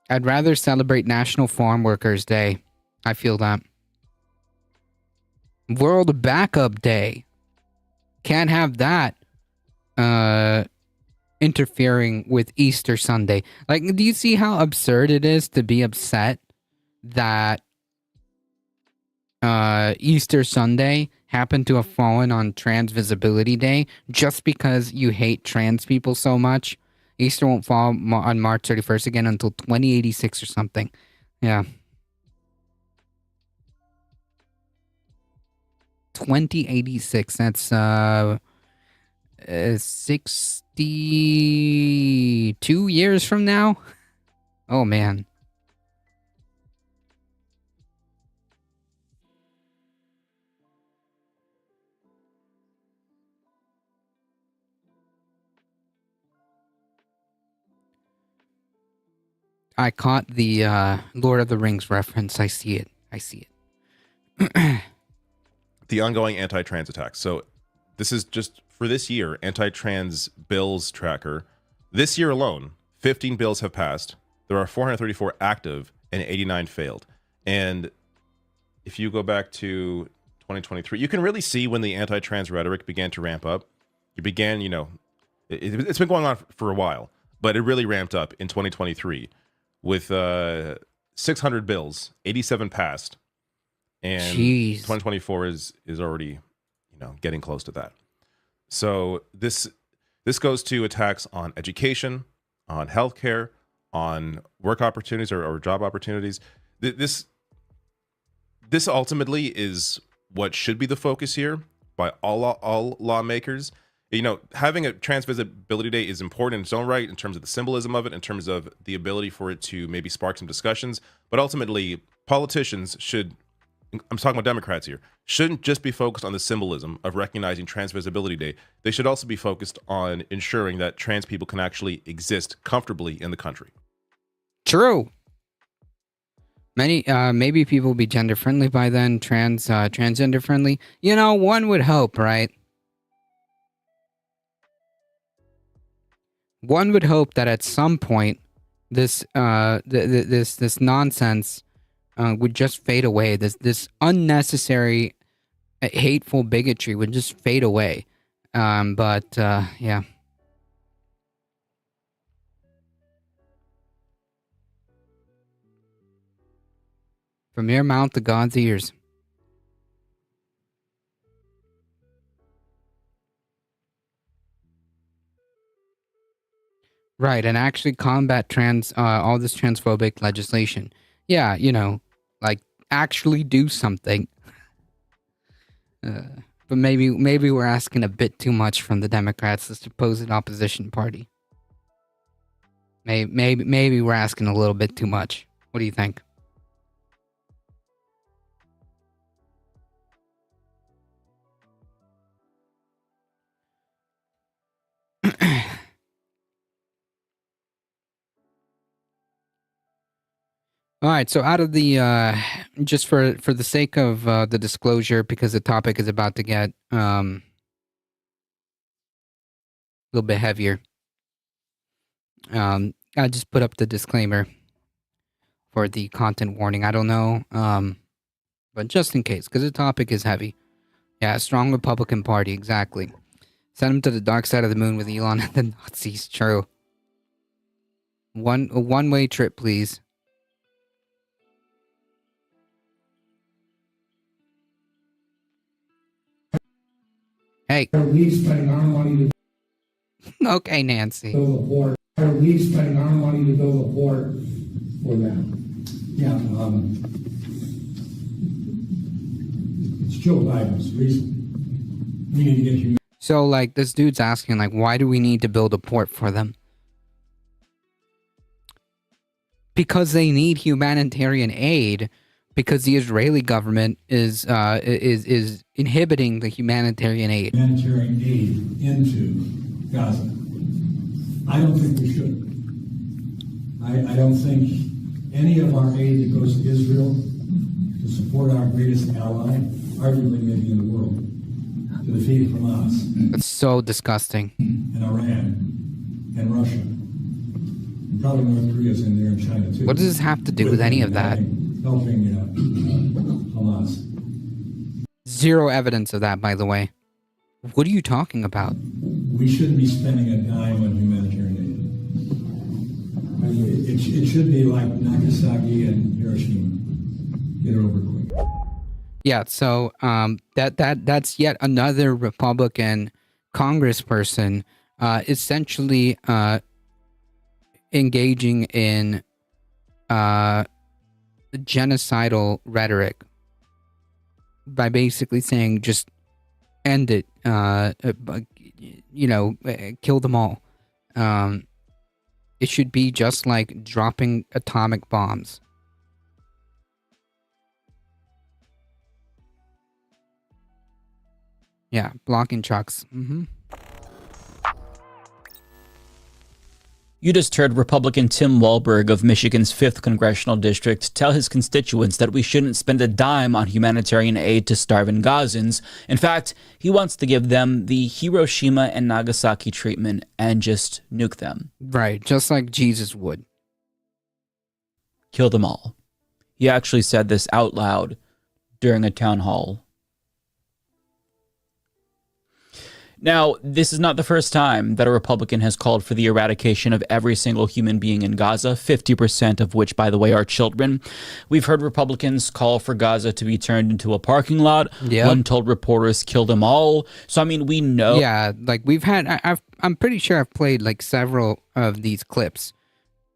I'd rather celebrate National Farm Workers Day. I feel that. World Backup Day. Can't have that interfering with Easter Sunday. Like, do you see how absurd it is to be upset that Easter Sunday happened to have fallen on Trans Visibility Day just because you hate trans people so much? Easter won't fall on March 31st again until 2086 or something. Yeah. 2086. That's 62 years from now? Oh, man. I caught the Lord of the Rings reference. I see it. The ongoing anti-trans attacks. So this is just for this year, anti-trans bills tracker. This year alone, 15 bills have passed. There are 434 active and 89 failed. And if you go back to 2023, you can really see when the anti-trans rhetoric began to ramp up. It began, it's been going on for a while, but it really ramped up in 2023. With 600 bills, 87 passed, and Jeez. 2024 is already, getting close to that. So this goes to attacks on education, on healthcare, on work opportunities or job opportunities. This ultimately is what should be the focus here by all lawmakers. Having a Trans Visibility Day is important in its own right in terms of the symbolism of it, in terms of the ability for it to maybe spark some discussions. But ultimately, politicians should, I'm talking about Democrats here, shouldn't just be focused on the symbolism of recognizing Trans Visibility Day. They should also be focused on ensuring that trans people can actually exist comfortably in the country. True. Maybe people will be gender friendly by then, transgender friendly. One would hope, right? One would hope that at some point, this nonsense would just fade away. This unnecessary, hateful bigotry would just fade away. But yeah. From your mouth to God's ears. Right, and actually combat all this transphobic legislation. Yeah, actually do something. But maybe we're asking a bit too much from the Democrats, this supposed opposition party. Maybe we're asking a little bit too much. What do you think? All right, so out of the just for the sake of the disclosure, because the topic is about to get a little bit heavier, I just put up the disclaimer for the content warning. I don't know, but just in case, because the topic is heavy. Yeah, a strong Republican Party, exactly. Send them to the dark side of the moon with Elon and the Nazis. True. A one-way trip, please. Hey. Are we spending our money to okay, Nancy. build a port? Are we spending our money to build a port for them? Yeah, it's Joe Biden's reason. We need to get you. So, like, this dude's asking, like, why do we need to build a port for them? Because they need humanitarian aid. Because the Israeli government is inhibiting the humanitarian aid. Humanitarian aid into Gaza. I don't think we should. I don't think any of our aid that goes to Israel to support our greatest ally, arguably maybe in the world, to defeat Hamas. It's so disgusting. And Iran and Russia. And probably North Korea's in there and China too. What does this have to do with any of that? Helping Hamas. Zero evidence of that, by the way. What are you talking about? We shouldn't be spending a dime on humanitarian aid. I mean, it should be like Nagasaki and Hiroshima. Get it over quick. Yeah, so that's yet another Republican congressperson essentially engaging in genocidal rhetoric by basically saying just end it, kill them all. It should be just like dropping atomic bombs. Yeah, blocking trucks. You just heard Republican Tim Walberg of Michigan's 5th Congressional District tell his constituents that we shouldn't spend a dime on humanitarian aid to starving Gazans. In fact, he wants to give them the Hiroshima and Nagasaki treatment and just nuke them. Right, just like Jesus would. Kill them all. He actually said this out loud during a town hall. Now, this is not the first time that a Republican has called for the eradication of every single human being in Gaza, 50% of which, by the way, are children. We've heard Republicans call for Gaza to be turned into a parking lot. Yep. One told reporters, kill them all. So, I mean, we know. Yeah, like we've had, I'm pretty sure I've played like several of these clips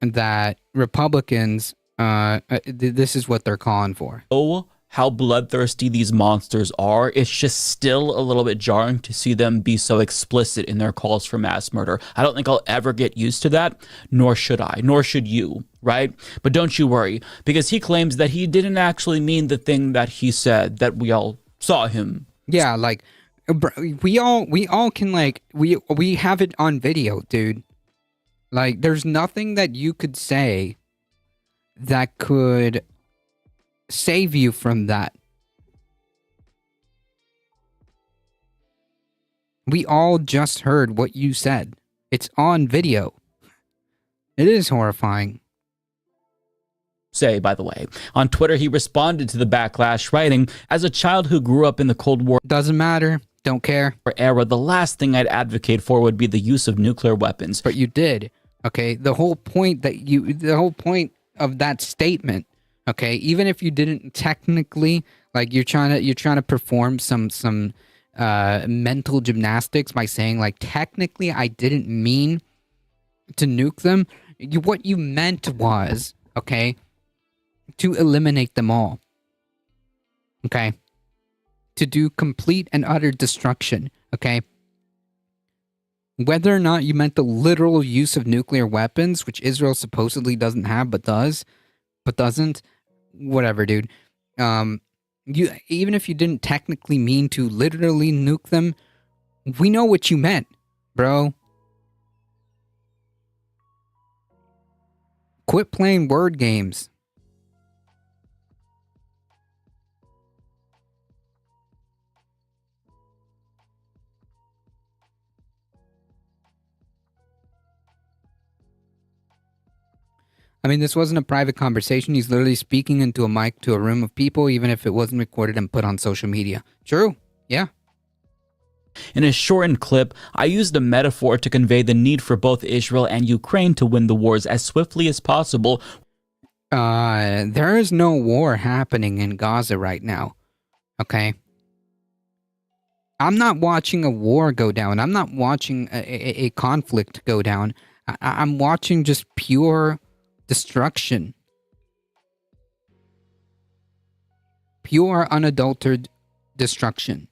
that Republicans, this is what they're calling for. Oh, how bloodthirsty these monsters are. It's just still a little bit jarring to see them be so explicit in their calls for mass murder. I don't think I'll ever get used to that, nor should I, nor should you, right? But don't you worry, because he claims that he didn't actually mean the thing that he said, that we all saw him. Yeah, like, we all can, like, we have it on video, dude. Like, there's nothing that you could say that could save you from that. We all just heard what you said. It's on video. It is horrifying. Say, by the way, on Twitter, he responded to the backlash, writing, as a child who grew up in the Cold War doesn't matter, don't care era, the last thing I'd advocate for would be the use of nuclear weapons. But you did. Okay, the whole point of that statement, okay, even if you didn't technically, like, you're trying to perform some mental gymnastics by saying, like, technically I didn't mean to nuke them. What you meant was, okay, to eliminate them all. Okay, to do complete and utter destruction. Okay, whether or not you meant the literal use of nuclear weapons, which Israel supposedly doesn't have but doesn't. Whatever, dude. You, even if you didn't technically mean to literally nuke them, we know what you meant, bro. Quit playing word games. I mean, this wasn't a private conversation. He's literally speaking into a mic to a room of people, even if it wasn't recorded and put on social media. True. Yeah. In a shortened clip, I used a metaphor to convey the need for both Israel and Ukraine to win the wars as swiftly as possible. There is no war happening in Gaza right now. Okay? I'm not watching a war go down. I'm not watching a conflict go down. I'm watching just pure destruction. Pure, unadulterated destruction.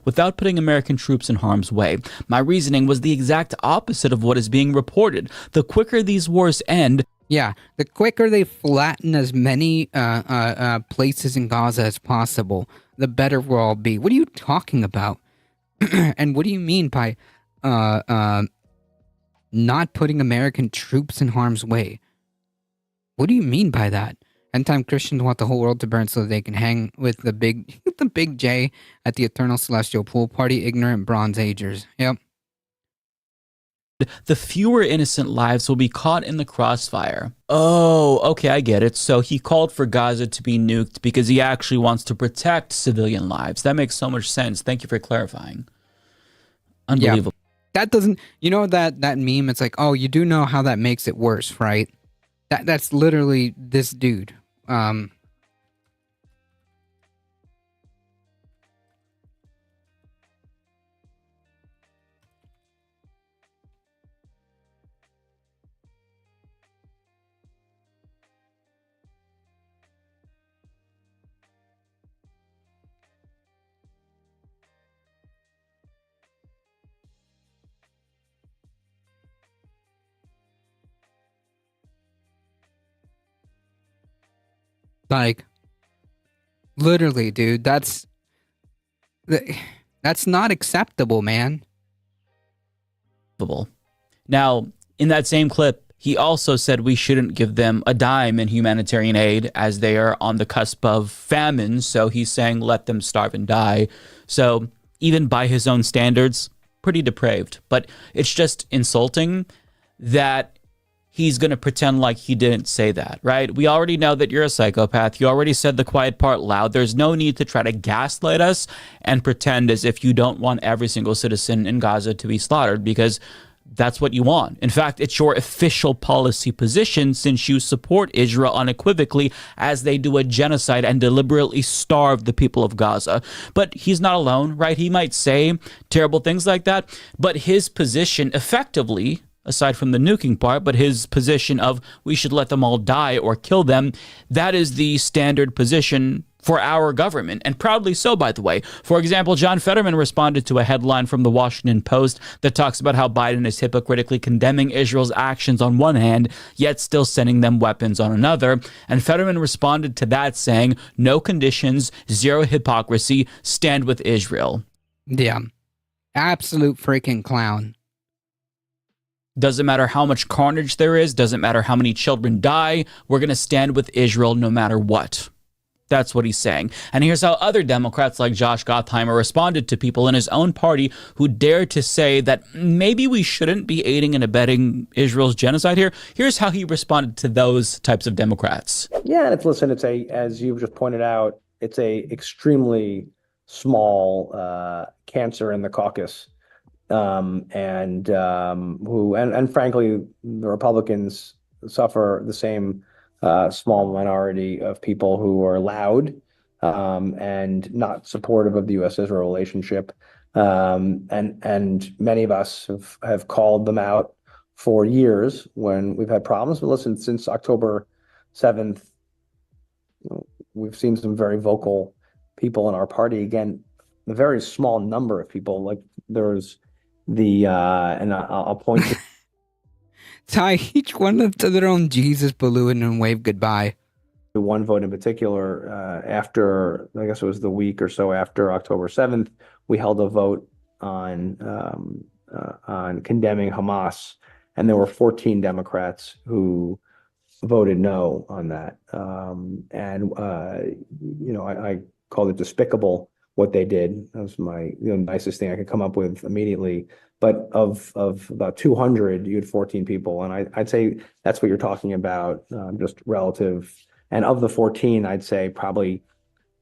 Without putting American troops in harm's way. My reasoning was the exact opposite of what is being reported. The quicker these wars end... Yeah, the quicker they flatten as many places in Gaza as possible, the better we'll all be. What are you talking about? And what do you mean by not putting American troops in harm's way? What do you mean by that? End-time Christians want the whole world to burn so that they can hang with the big J at the eternal celestial pool party, ignorant Bronze Agers. Yep. The fewer innocent lives will be caught in the crossfire. Oh, okay, I get it. So he called for Gaza to be nuked because he actually wants to protect civilian lives. That makes so much sense. Thank you for clarifying. Unbelievable. Yeah. That doesn't, you know that meme, it's like, oh, you do know how that makes it worse, right? That's literally this dude. Like, literally, dude, that's not acceptable, man. Now, in that same clip, he also said we shouldn't give them a dime in humanitarian aid as they are on the cusp of famine. So he's saying let them starve and die. So even by his own standards, pretty depraved. But it's just insulting that he's going to pretend like he didn't say that, right? We already know that you're a psychopath. You already said the quiet part loud. There's no need to try to gaslight us and pretend as if you don't want every single citizen in Gaza to be slaughtered, because that's what you want. In fact, it's your official policy position since you support Israel unequivocally as they do a genocide and deliberately starve the people of Gaza. But he's not alone, right? He might say terrible things like that, but his position effectively, aside from the nuking part, but his position of we should let them all die or kill them, that is the standard position for our government, and proudly so, by the way. For example, John Fetterman responded to a headline from the Washington Post that talks about how Biden is hypocritically condemning Israel's actions on one hand, yet still sending them weapons on another. And Fetterman responded to that saying, no conditions, zero hypocrisy, stand with Israel. Yeah. Absolute freaking clown. Doesn't matter how much carnage there is, doesn't matter how many children die, we're going to stand with Israel no matter what. That's what he's saying. And here's how other Democrats like Josh Gottheimer responded to people in his own party who dared to say that maybe we shouldn't be aiding and abetting Israel's genocide here. Here's how he responded to those types of Democrats. Yeah, and it's as you've just pointed out, it's a extremely small cancer in the caucus. And frankly, the Republicans suffer the same small minority of people who are loud and not supportive of the U.S.-Israel relationship. And many of us have called them out for years when we've had problems. But listen, since October 7th, we've seen some very vocal people in our party. Again, a very small number of people. Like there's and I'll point to tie each one to their own Jesus balloon and wave goodbye. One vote in particular, after, I guess it was the week or so after October 7th, we held a vote on condemning Hamas, and there were 14 Democrats who voted no on that. I called it despicable what they did. That was my nicest thing I could come up with immediately. But of about 200, you had 14 people, and I'd say that's what you're talking about, just relative. And of the 14, I'd say probably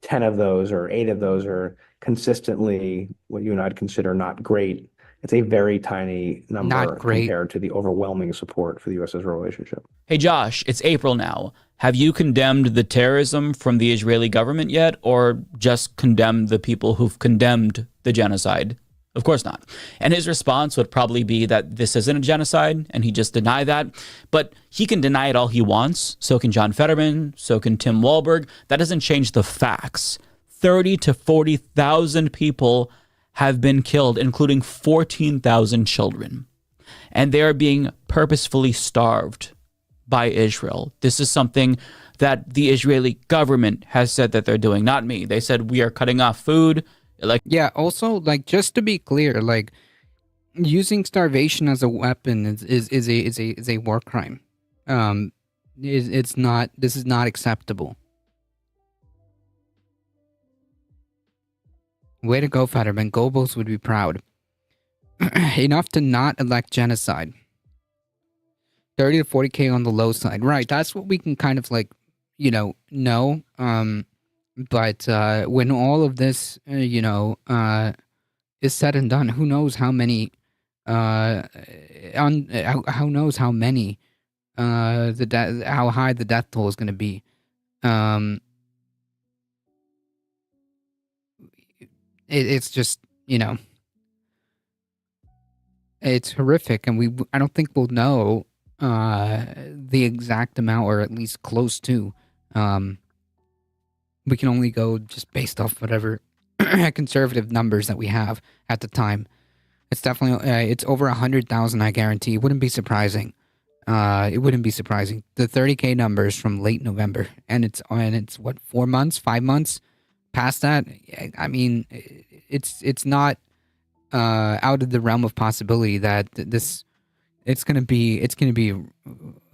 10 of those or 8 of those are consistently what you and I'd consider not great. It's a very tiny number compared to the overwhelming support for the U.S.-Israel relationship. Hey, Josh, it's April now. Have you condemned the terrorism from the Israeli government yet, or just condemned the people who've condemned the genocide? Of course not. And his response would probably be that this isn't a genocide, and he just deny that. But he can deny it all he wants. So can John Fetterman. So can Tim Walberg. That doesn't change the facts. 30 to 40,000 people have been killed, including 14,000 children. And they are being purposefully starved by Israel. This is something that the Israeli government has said that they're doing, not me. They said we are cutting off food. Yeah, also, like, just to be clear, like, using starvation as a weapon is a war crime. It's not, this is not acceptable. Way to go, Fetterman. Goebbels would be proud. Enough to not elect genocide. 30 to 40K on the low side. Right, that's what we can kind of, like, know. But when all of this, is said and done, who knows how many, how knows how many, how high the death toll is going to be. It's just, it's horrific, and I don't think we'll know the exact amount, or at least close to. We can only go just based off whatever conservative numbers that we have at the time. It's definitely it's over 100,000. I guarantee. It wouldn't be surprising. It wouldn't be surprising. The 30K numbers from late November, and it's what, 4 months, 5 months past that. I mean, it's not out of the realm of possibility that it's gonna be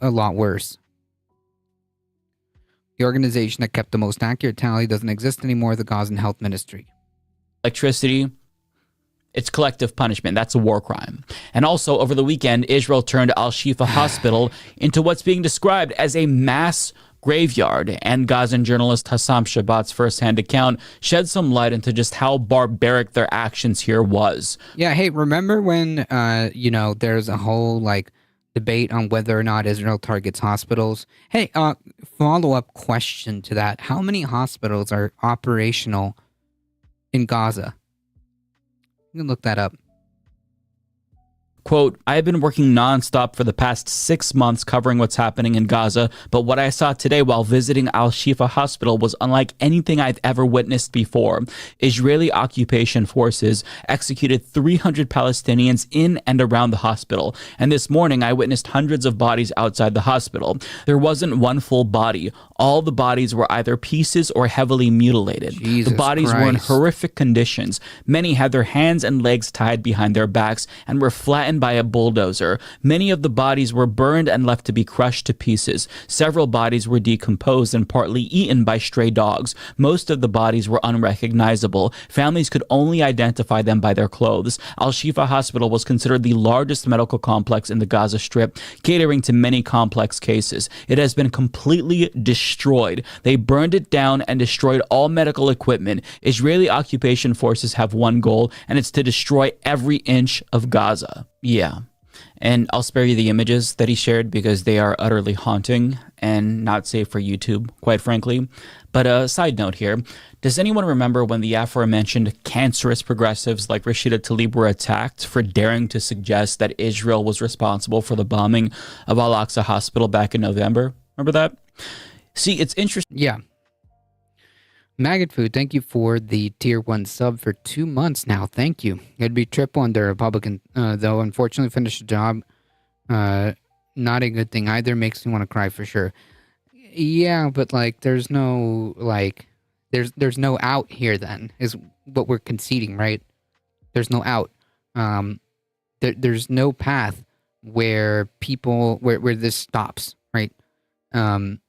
a lot worse. The organization that kept the most accurate tally doesn't exist anymore, the Gazan Health Ministry. Electricity, it's collective punishment. That's a war crime. And also, over the weekend, Israel turned Al-Shifa Hospital into what's being described as a mass graveyard. And Gazan journalist Hassam Shabbat's firsthand account shed some light into just how barbaric their actions here was. Yeah, hey, remember when, there's a whole, debate on whether or not Israel targets hospitals? Hey, follow-up question to that. How many hospitals are operational in Gaza? You can look that up. Quote, I have been working nonstop for the past 6 months covering what's happening in Gaza, but what I saw today while visiting Al-Shifa Hospital was unlike anything I've ever witnessed before. Israeli occupation forces executed 300 Palestinians in and around the hospital, and this morning I witnessed hundreds of bodies outside the hospital. There wasn't one full body. All the bodies were either pieces or heavily mutilated. Jesus the bodies Christ. were in horrific conditions. Many had their hands and legs tied behind their backs and were flattened by a bulldozer. Many of the bodies were burned and left to be crushed to pieces. Several bodies were decomposed and partly eaten by stray dogs. Most of the bodies were unrecognizable. Families could only identify them by their clothes. Al-Shifa Hospital was considered the largest medical complex in the Gaza Strip, catering to many complex cases. It has been completely destroyed. They burned it down and destroyed all medical equipment. Israeli occupation forces have one goal, and it's to destroy every inch of Gaza. Yeah. And I'll spare you the images that he shared because they are utterly haunting and not safe for YouTube, quite frankly. But a side note here, does anyone remember when the aforementioned cancerous progressives like Rashida Tlaib were attacked for daring to suggest that Israel was responsible for the bombing of Al-Aqsa Hospital back in November? Remember that? See, it's interesting. Yeah. Maggot Food, thank you for the tier 1 sub for 2 months now. Thank you. It'd be triple under Republican, though. Unfortunately, finished the job. Not a good thing either. Makes me want to cry for sure. Yeah, but there's no there's no out here. Then is what we're conceding, right? There's no out. There's no path where people where this stops, right? And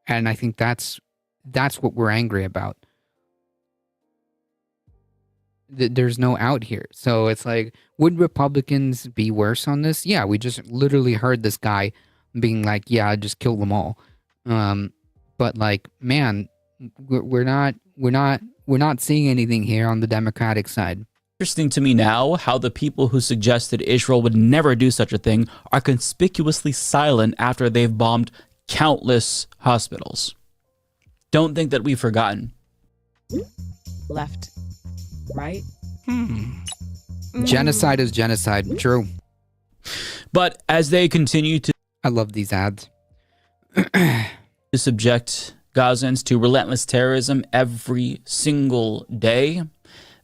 I think that's what we're angry about. there's no out here. So it's like, would Republicans be worse on this? Yeah, we just literally heard this guy being like, yeah, just kill them all. But like, man, we're not seeing anything here on the Democratic side. Interesting to me now how the people who suggested Israel would never do such a thing are conspicuously silent after they've bombed countless hospitals. Don't think that we've forgotten. Left, right. Genocide is genocide. True. But as they continue to, I love these ads. to subject Gazans to relentless terrorism every single day,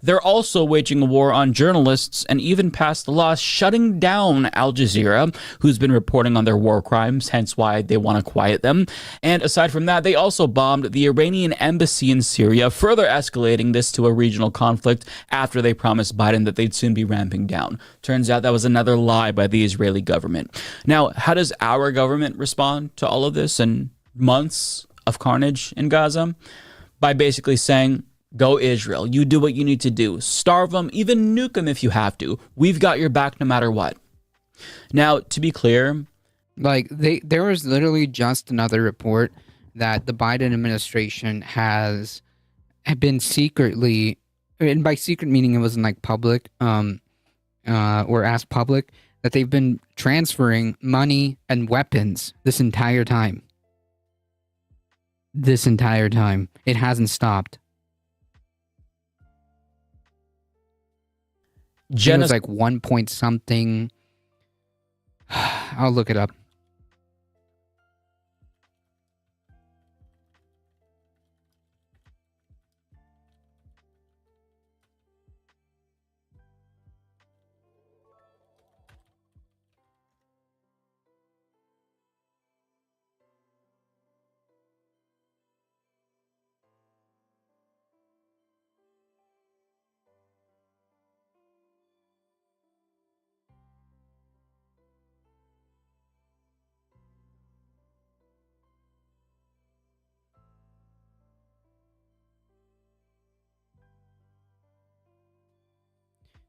they're also waging a war on journalists and even passed a law shutting down Al Jazeera, who's been reporting on their war crimes, hence why they want to quiet them. And aside from that, they also bombed the Iranian embassy in Syria, further escalating this to a regional conflict after they promised Biden that they'd soon be ramping down. Turns out that was another lie by the Israeli government. Now, how does our government respond to all of this and months of carnage in Gaza? By basically saying, go Israel. You do what you need to do. Starve them, even nuke them if you have to. We've got your back no matter what. Now, to be clear, like there was literally just another report that the Biden administration had been secretly, and by secret meaning it wasn't like public, or as public, that they've been transferring money and weapons this entire time. This entire time. It hasn't stopped. It was like 1 point something. I'll look it up.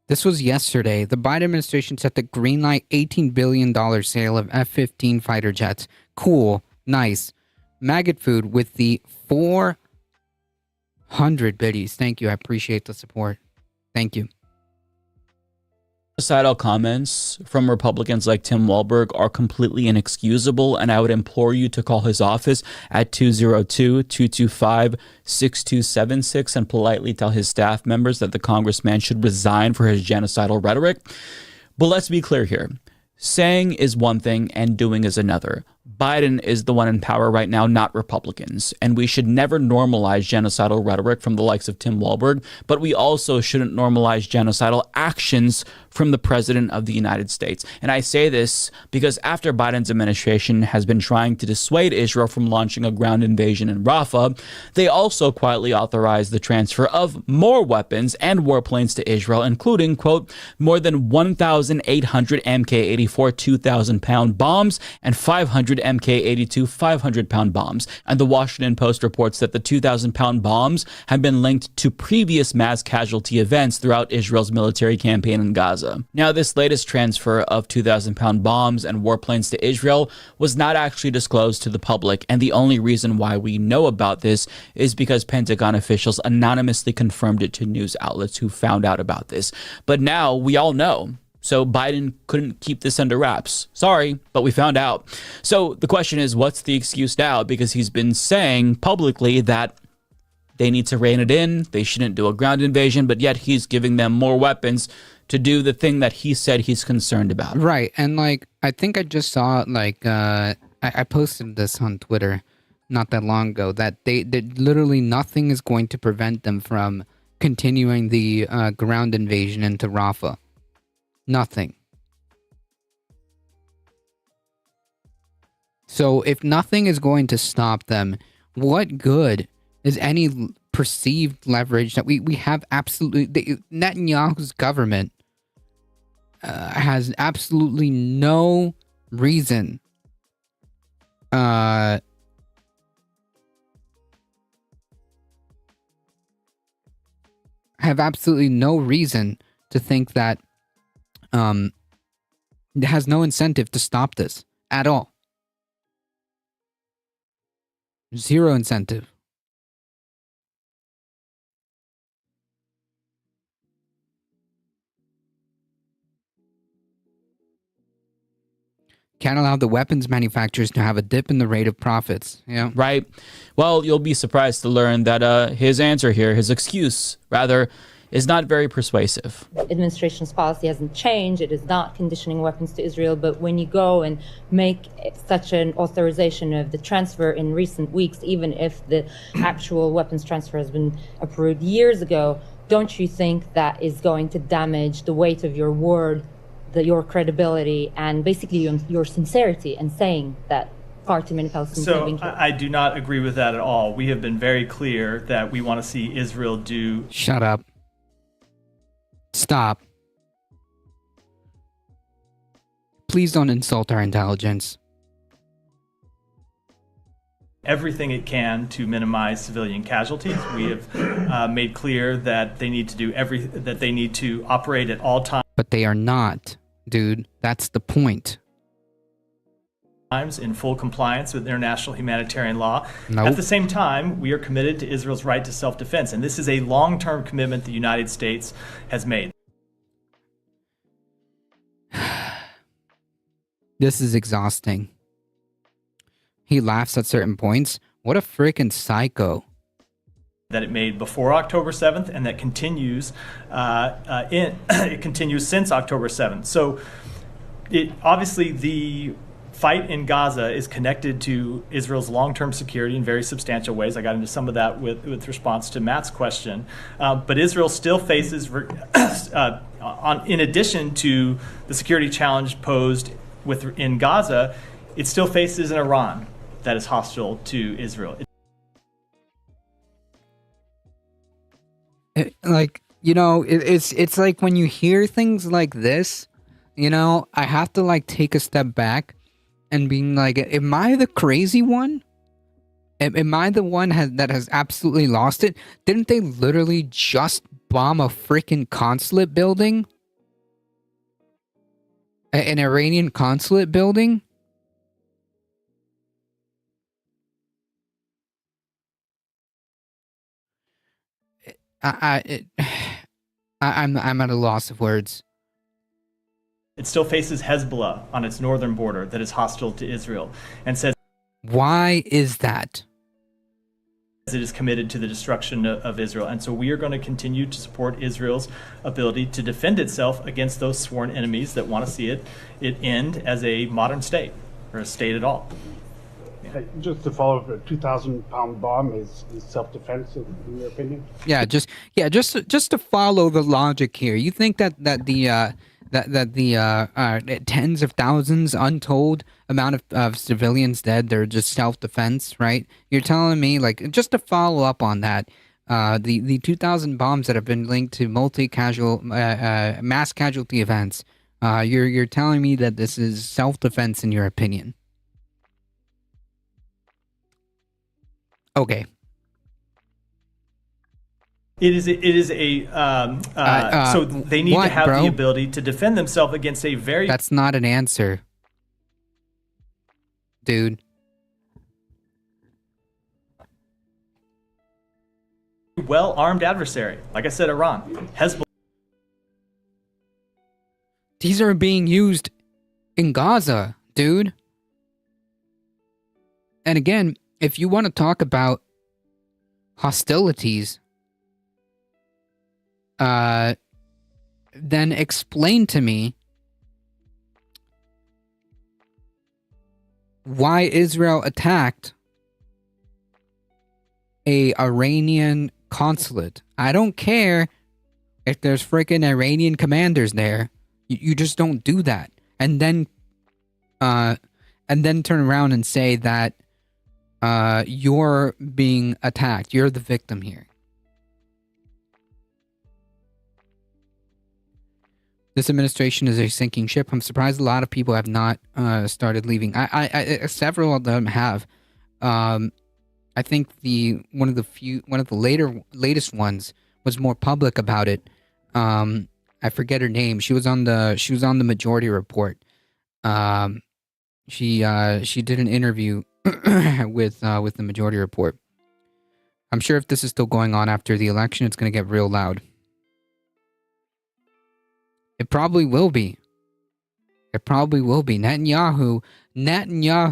This was yesterday. The Biden administration set the green light $18 billion sale of F-15 fighter jets. Cool. Nice. Maggot food with the 400 biddies. Thank you. I appreciate the support. Thank you. Suicidal comments from Republicans like Tim Walberg are completely inexcusable, and I would implore you to call his office at 202-225-6276 and politely tell his staff members that the congressman should resign for his genocidal rhetoric. But let's be clear here. Saying is one thing and doing is another. Biden is the one in power right now, not Republicans. And we should never normalize genocidal rhetoric from the likes of Tim Walberg, but we also shouldn't normalize genocidal actions from the President of the United States. And I say this because after Biden's administration has been trying to dissuade Israel from launching a ground invasion in Rafah, they also quietly authorized the transfer of more weapons and warplanes to Israel, including, quote, more than 1,800 Mk-84 2,000-pound bombs and 500 Mk-82 500-pound bombs. And the Washington Post reports that the 2,000-pound bombs have been linked to previous mass casualty events throughout Israel's military campaign in Gaza. Now, this latest transfer of 2,000-pound bombs and warplanes to Israel was not actually disclosed to the public, and the only reason why we know about this is because Pentagon officials anonymously confirmed it to news outlets who found out about this. But now we all know. So Biden couldn't keep this under wraps. Sorry, but we found out. So the question is, what's the excuse now? Because he's been saying publicly that they need to rein it in, they shouldn't do a ground invasion, but yet he's giving them more weapons to do the thing that he said he's concerned about. Right, and like, I think I just saw, like, I posted this on Twitter not that long ago, that literally nothing is going to prevent them from continuing the ground invasion into Rafah. Nothing. So if nothing is going to stop them, what good is any perceived leverage that we have? Absolutely, Netanyahu's government has absolutely no reason have absolutely no reason to think that it has no incentive to stop this at all. Zero incentive. Can't allow the weapons manufacturers to have a dip in the rate of profits. Yeah. Right. Well, you'll be surprised to learn that his answer here, his excuse, rather, is not very persuasive. Administration's policy hasn't changed. It is not conditioning weapons to Israel. But when you go and make such an authorization of the transfer in recent weeks, even if the actual weapons transfer has been approved years ago, don't you think that is going to damage the weight of your word, your credibility, and basically your sincerity in saying that far too many Palestinians have been killed? I do not agree with that at all. We have been very clear that we want to see Israel do... Shut up. Stop. Please don't insult our intelligence. everything it can to minimize civilian casualties. We have made clear that they need to do that they need to operate at all times. But they are not, dude. That's the point. In full compliance with international humanitarian law. Nope. At the same time, we are committed to Israel's right to self-defense, and this is a long-term commitment the United States has made. This is exhausting. He laughs at certain points. What a freaking psycho. That it made before October 7th, and that continues it continues since October 7th. So, obviously the fight in Gaza is connected to Israel's long-term security in very substantial ways. I got into some of that with response to Matt's question. But Israel still faces, in addition to the security challenge posed in Gaza, it still faces an Iran that is hostile to Israel. It's like when you hear things like this, I have to take a step back and being like, am I the crazy one? Am I the one that has absolutely lost it? Didn't they literally just bomb a freaking consulate building? An Iranian consulate building? I'm at a loss of words. It still faces Hezbollah on its northern border that is hostile to Israel and says, why is that? It is committed to the destruction of Israel. And so we are going to continue to support Israel's ability to defend itself against those sworn enemies that want to see it end as a modern state or a state at all. Just to follow up, a 2,000-pound bomb is self-defense, in your opinion? Just to follow the logic here. You think that the tens of thousands, untold amount of civilians dead, they're just self-defense, right? You're telling me, just to follow up on that, the 2,000 bombs that have been linked to mass casualty events, you're telling me that this is self-defense in your opinion? Okay. It is a so they need to have the ability to defend themselves against a very... That's not an answer, dude. Well-armed adversary. Like I said, Iran, Hezbollah. These are being used in Gaza, dude. And again, if you want to talk about hostilities, then explain to me why Israel attacked a Iranian consulate. I don't care if there's freaking Iranian commanders there. You just don't do that. And then turn around and say that you're being attacked. You're the victim here. This administration is a sinking ship. I'm surprised a lot of people have not started leaving. Several of them have. I think one of the latest ones was more public about it. I forget her name. She was on the Majority Report. She did an interview with the Majority Report. I'm sure if this is still going on after the election, it's going to get real loud. It probably will be. It probably will be. Netanyahu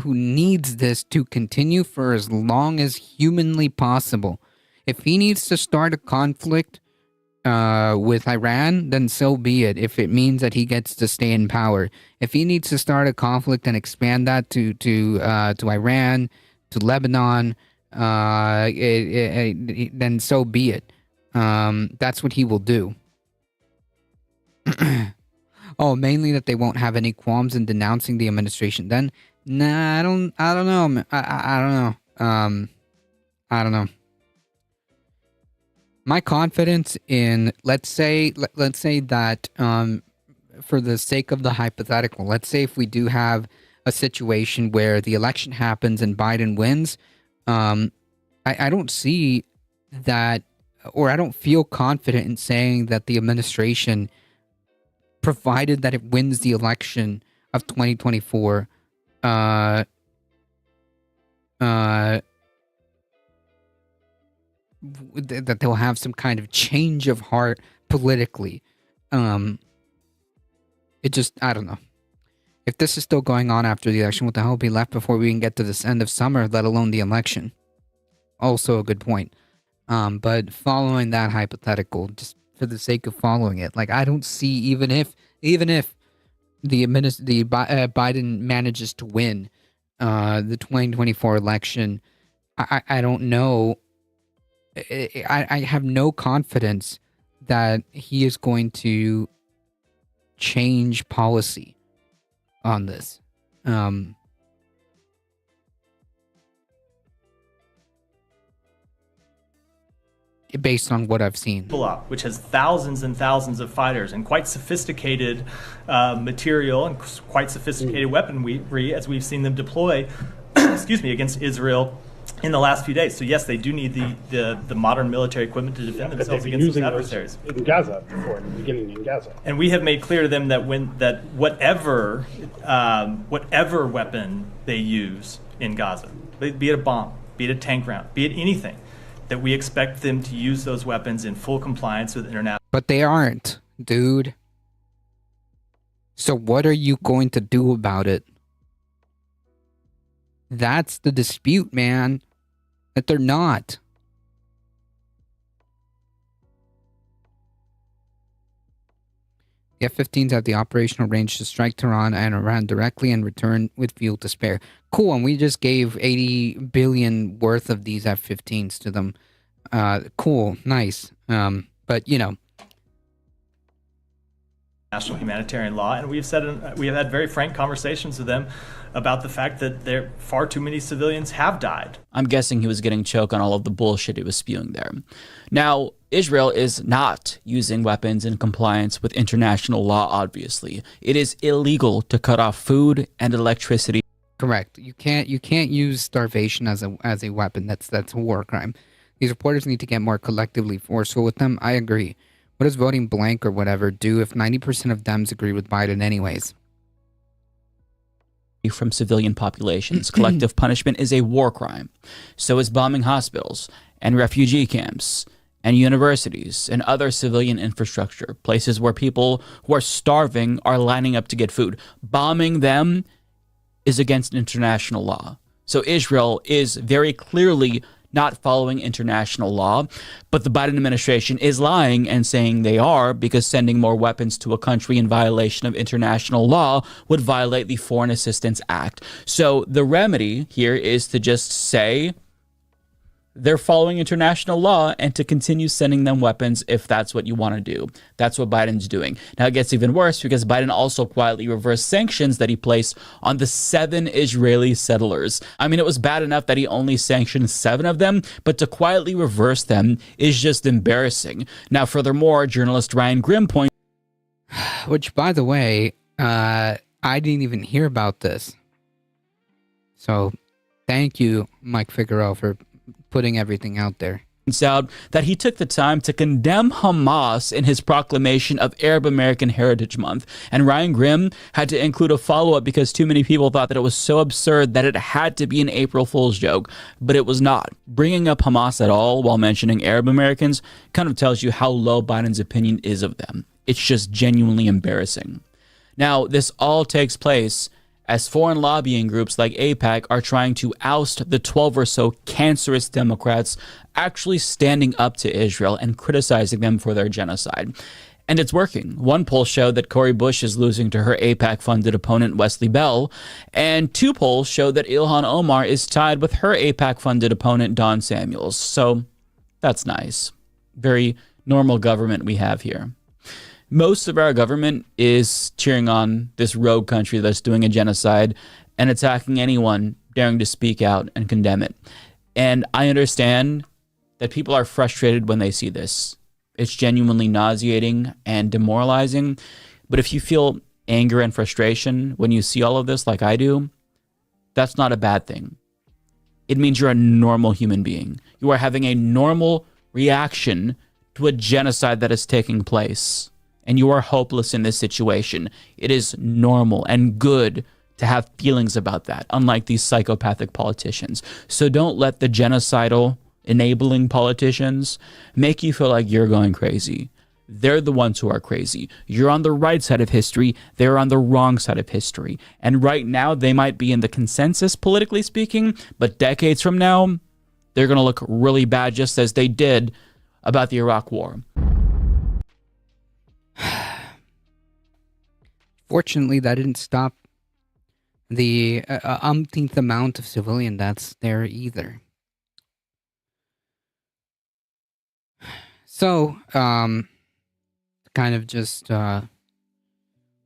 needs this to continue for as long as humanly possible. If he needs to start a conflict with Iran, then so be it. If it means that he gets to stay in power, if he needs to start a conflict and expand that to Iran, to Lebanon, then so be it. That's what he will do. Oh, mainly that they won't have any qualms in denouncing the administration. Then, nah, I don't know. I don't know. I don't know. My confidence in, let's say that, for the sake of the hypothetical, let's say if we do have a situation where the election happens and Biden wins, I don't see that, or I don't feel confident in saying that the administration, provided that it wins the election of 2024, that they'll have some kind of change of heart politically. It just, I don't know. If this is still going on after the election, what the hell will be left before we can get to this end of summer, let alone the election? Also a good point. But following that hypothetical, just for the sake of following it, like, I don't see, even if Biden manages to win the 2024 election, I don't know. I have no confidence that he is going to change policy on this. Based on what I've seen. Which has thousands and thousands of fighters and quite sophisticated material and quite sophisticated weaponry, as we've seen them deploy against Israel in the last few days. So yes, they do need the modern military equipment to defend themselves against those adversaries. In Gaza before, in the beginning in Gaza. And we have made clear to them that whatever weapon they use in Gaza, be it a bomb, be it a tank round, be it anything, that we expect them to use those weapons in full compliance with international. But they aren't, dude. So what are you going to do about it? That's the dispute, man. That they're not. The F-15s have the operational range to strike Tehran and Iran directly and return with fuel to spare. Cool, and we just gave 80 billion worth of these F-15s to them. Cool, nice. But, you know. National humanitarian law, and we have had very frank conversations with them about the fact that far too many civilians have died. I'm guessing he was getting choked on all of the bullshit he was spewing there. Now, Israel is not using weapons in compliance with international law, obviously. It is illegal to cut off food and electricity. Correct. You can't use starvation as a weapon. That's a war crime. These reporters need to get more collectively forceful with them. I agree. What does voting blank or whatever do if 90% of Dems agree with Biden anyways? From civilian populations. Collective punishment is a war crime. So is bombing hospitals and refugee camps and universities and other civilian infrastructure, places where people who are starving are lining up to get food. Bombing them is against international law. So Israel is very clearly not following international law, but the Biden administration is lying and saying they are, because sending more weapons to a country in violation of international law would violate the Foreign Assistance Act. So the remedy here is to just say they're following international law and to continue sending them weapons if that's what you want to do. That's what Biden's doing. Now it gets even worse because Biden also quietly reversed sanctions that he placed on the 7 Israeli settlers. I mean, it was bad enough that he only sanctioned 7 of them, but to quietly reverse them is just embarrassing. Now, furthermore, journalist Ryan Grimm points... Which, by the way, I didn't even hear about this. So, thank you, Mike Figueroa, for putting everything out there. out that he took the time to condemn Hamas in his proclamation of Arab American Heritage Month. And Ryan Grim had to include a follow-up because too many people thought that it was so absurd that it had to be an April Fool's joke, but it was not. Bringing up Hamas at all while mentioning Arab Americans kind of tells you how low Biden's opinion is of them. It's just genuinely embarrassing. Now, this all takes place as foreign lobbying groups like AIPAC are trying to oust the 12 or so cancerous Democrats actually standing up to Israel and criticizing them for their genocide. And it's working. One poll showed that Cori Bush is losing to her AIPAC-funded opponent, Wesley Bell, and 2 polls showed that Ilhan Omar is tied with her AIPAC-funded opponent, Don Samuels. So that's nice. Very normal government we have here. Most of our government is cheering on this rogue country that's doing a genocide and attacking anyone daring to speak out and condemn it. And I understand that people are frustrated when they see this. It's genuinely nauseating and demoralizing. But if you feel anger and frustration when you see all of this like I do, that's not a bad thing. It means you're a normal human being. You are having a normal reaction to a genocide that is taking place. And you are hopeless in this situation. It is normal and good to have feelings about that, unlike these psychopathic politicians. So don't let the genocidal, enabling politicians make you feel like you're going crazy. They're the ones who are crazy. You're on the right side of history. They're on the wrong side of history. And right now, they might be in the consensus, politically speaking, but decades from now, they're going to look really bad, just as they did about the Iraq War. Fortunately, that didn't stop the umpteenth amount of civilian deaths there either. So, kind of just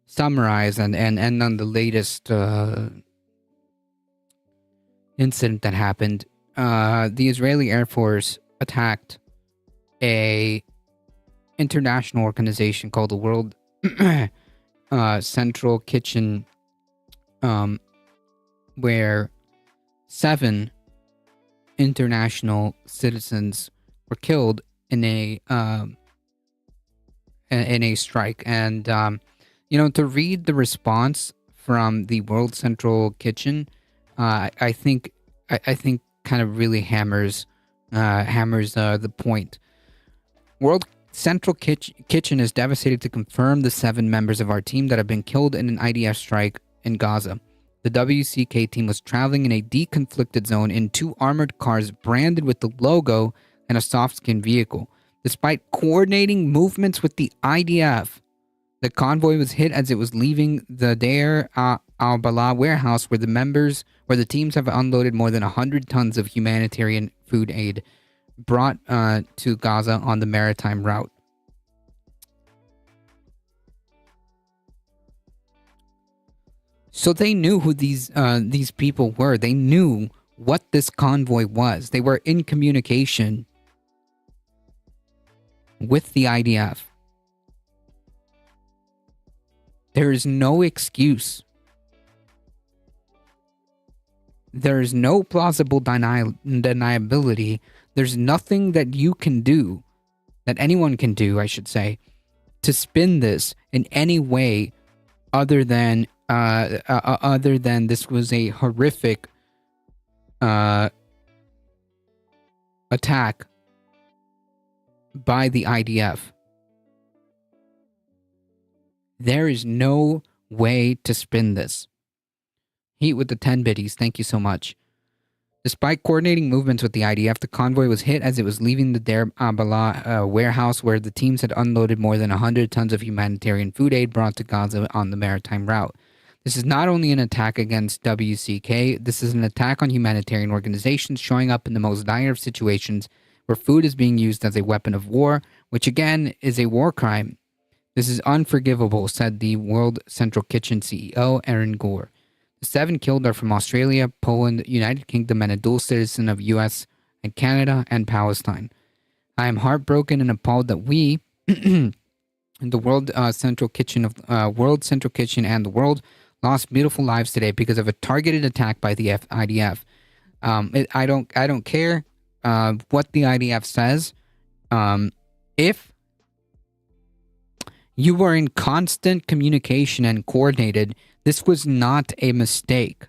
summarize and end on the latest incident that happened. The Israeli Air Force attacked a international organization called the World Central Kitchen, where 7 international citizens were killed in a strike. And to read the response from the World Central Kitchen, I think kind of really hammers the point. World Central Kitchen is devastated to confirm the 7 members of our team that have been killed in an IDF strike in Gaza. The WCK team was traveling in a deconflicted zone in 2 armored cars branded with the logo and a soft-skin vehicle. Despite coordinating movements with the IDF, the convoy was hit as it was leaving the Deir al-Balah warehouse where the teams have unloaded more than 100 tons of humanitarian food aid brought to Gaza on the maritime route. So they knew who these people were. They knew what this convoy was. They were in communication with the IDF. There is no excuse. There is no plausible deniability. There's nothing that you can do, that anyone can do, I should say, to spin this in any way other than this was a horrific attack by the IDF. There is no way to spin this. Heat with the 10 biddies, thank you so much. Despite coordinating movements with the IDF, the convoy was hit as it was leaving the Deir al-Balah warehouse where the teams had unloaded more than 100 tons of humanitarian food aid brought to Gaza on the maritime route. This is not only an attack against WCK, this is an attack on humanitarian organizations showing up in the most dire of situations where food is being used as a weapon of war, which again is a war crime. This is unforgivable, said the World Central Kitchen CEO, Aaron Gore. The 7 killed are from Australia, Poland, United Kingdom, and a dual citizen of US and Canada and Palestine. I am heartbroken and appalled that we, the World Central Kitchen and the world, lost beautiful lives today because of a targeted attack by the IDF. I don't care what the IDF says, if you were in constant communication and coordinated, this was not a mistake.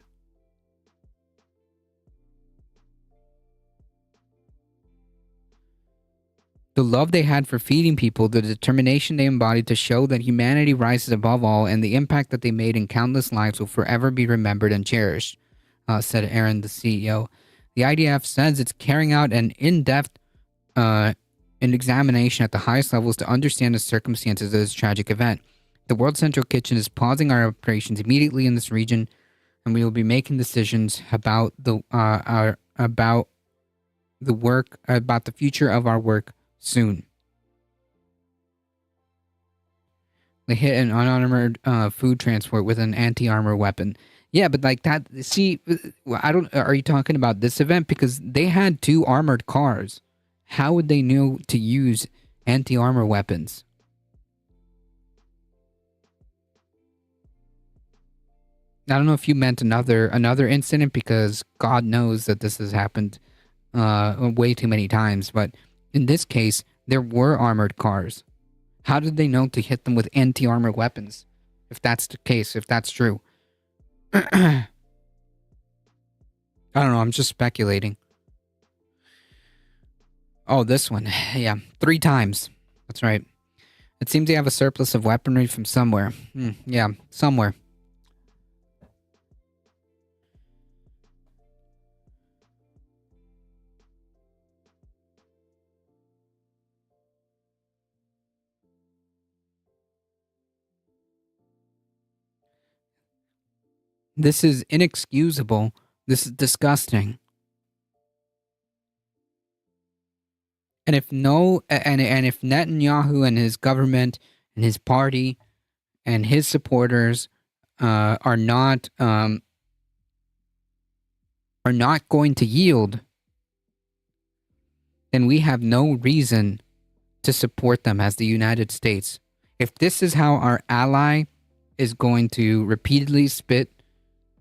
The love they had for feeding people, the determination they embodied to show that humanity rises above all, and the impact that they made in countless lives will forever be remembered and cherished, said Aaron, the CEO. The IDF says it's carrying out an in-depth an examination at the highest levels to understand the circumstances of this tragic event. The World Central Kitchen is pausing our operations immediately in this region, and we will be making decisions about the future of our work soon. They hit an unarmored food transport with an anti-armor weapon. Yeah, but like that, see, are you talking about this event? Because they had 2 armored cars. How would they know to use anti-armor weapons? I don't know if you meant another incident, because God knows that this has happened way too many times, but in this case, there were armored cars. How did they know to hit them with anti-armor weapons? If that's the case, if that's true. I don't know, I'm just speculating. Oh, this one. Yeah, 3 times. That's right. It seems they have a surplus of weaponry from somewhere. Yeah, somewhere. This is inexcusable. This is disgusting. And if if Netanyahu and his government and his party and his supporters are not going to yield, then we have no reason to support them as the United States. If this is how our ally is going to repeatedly spit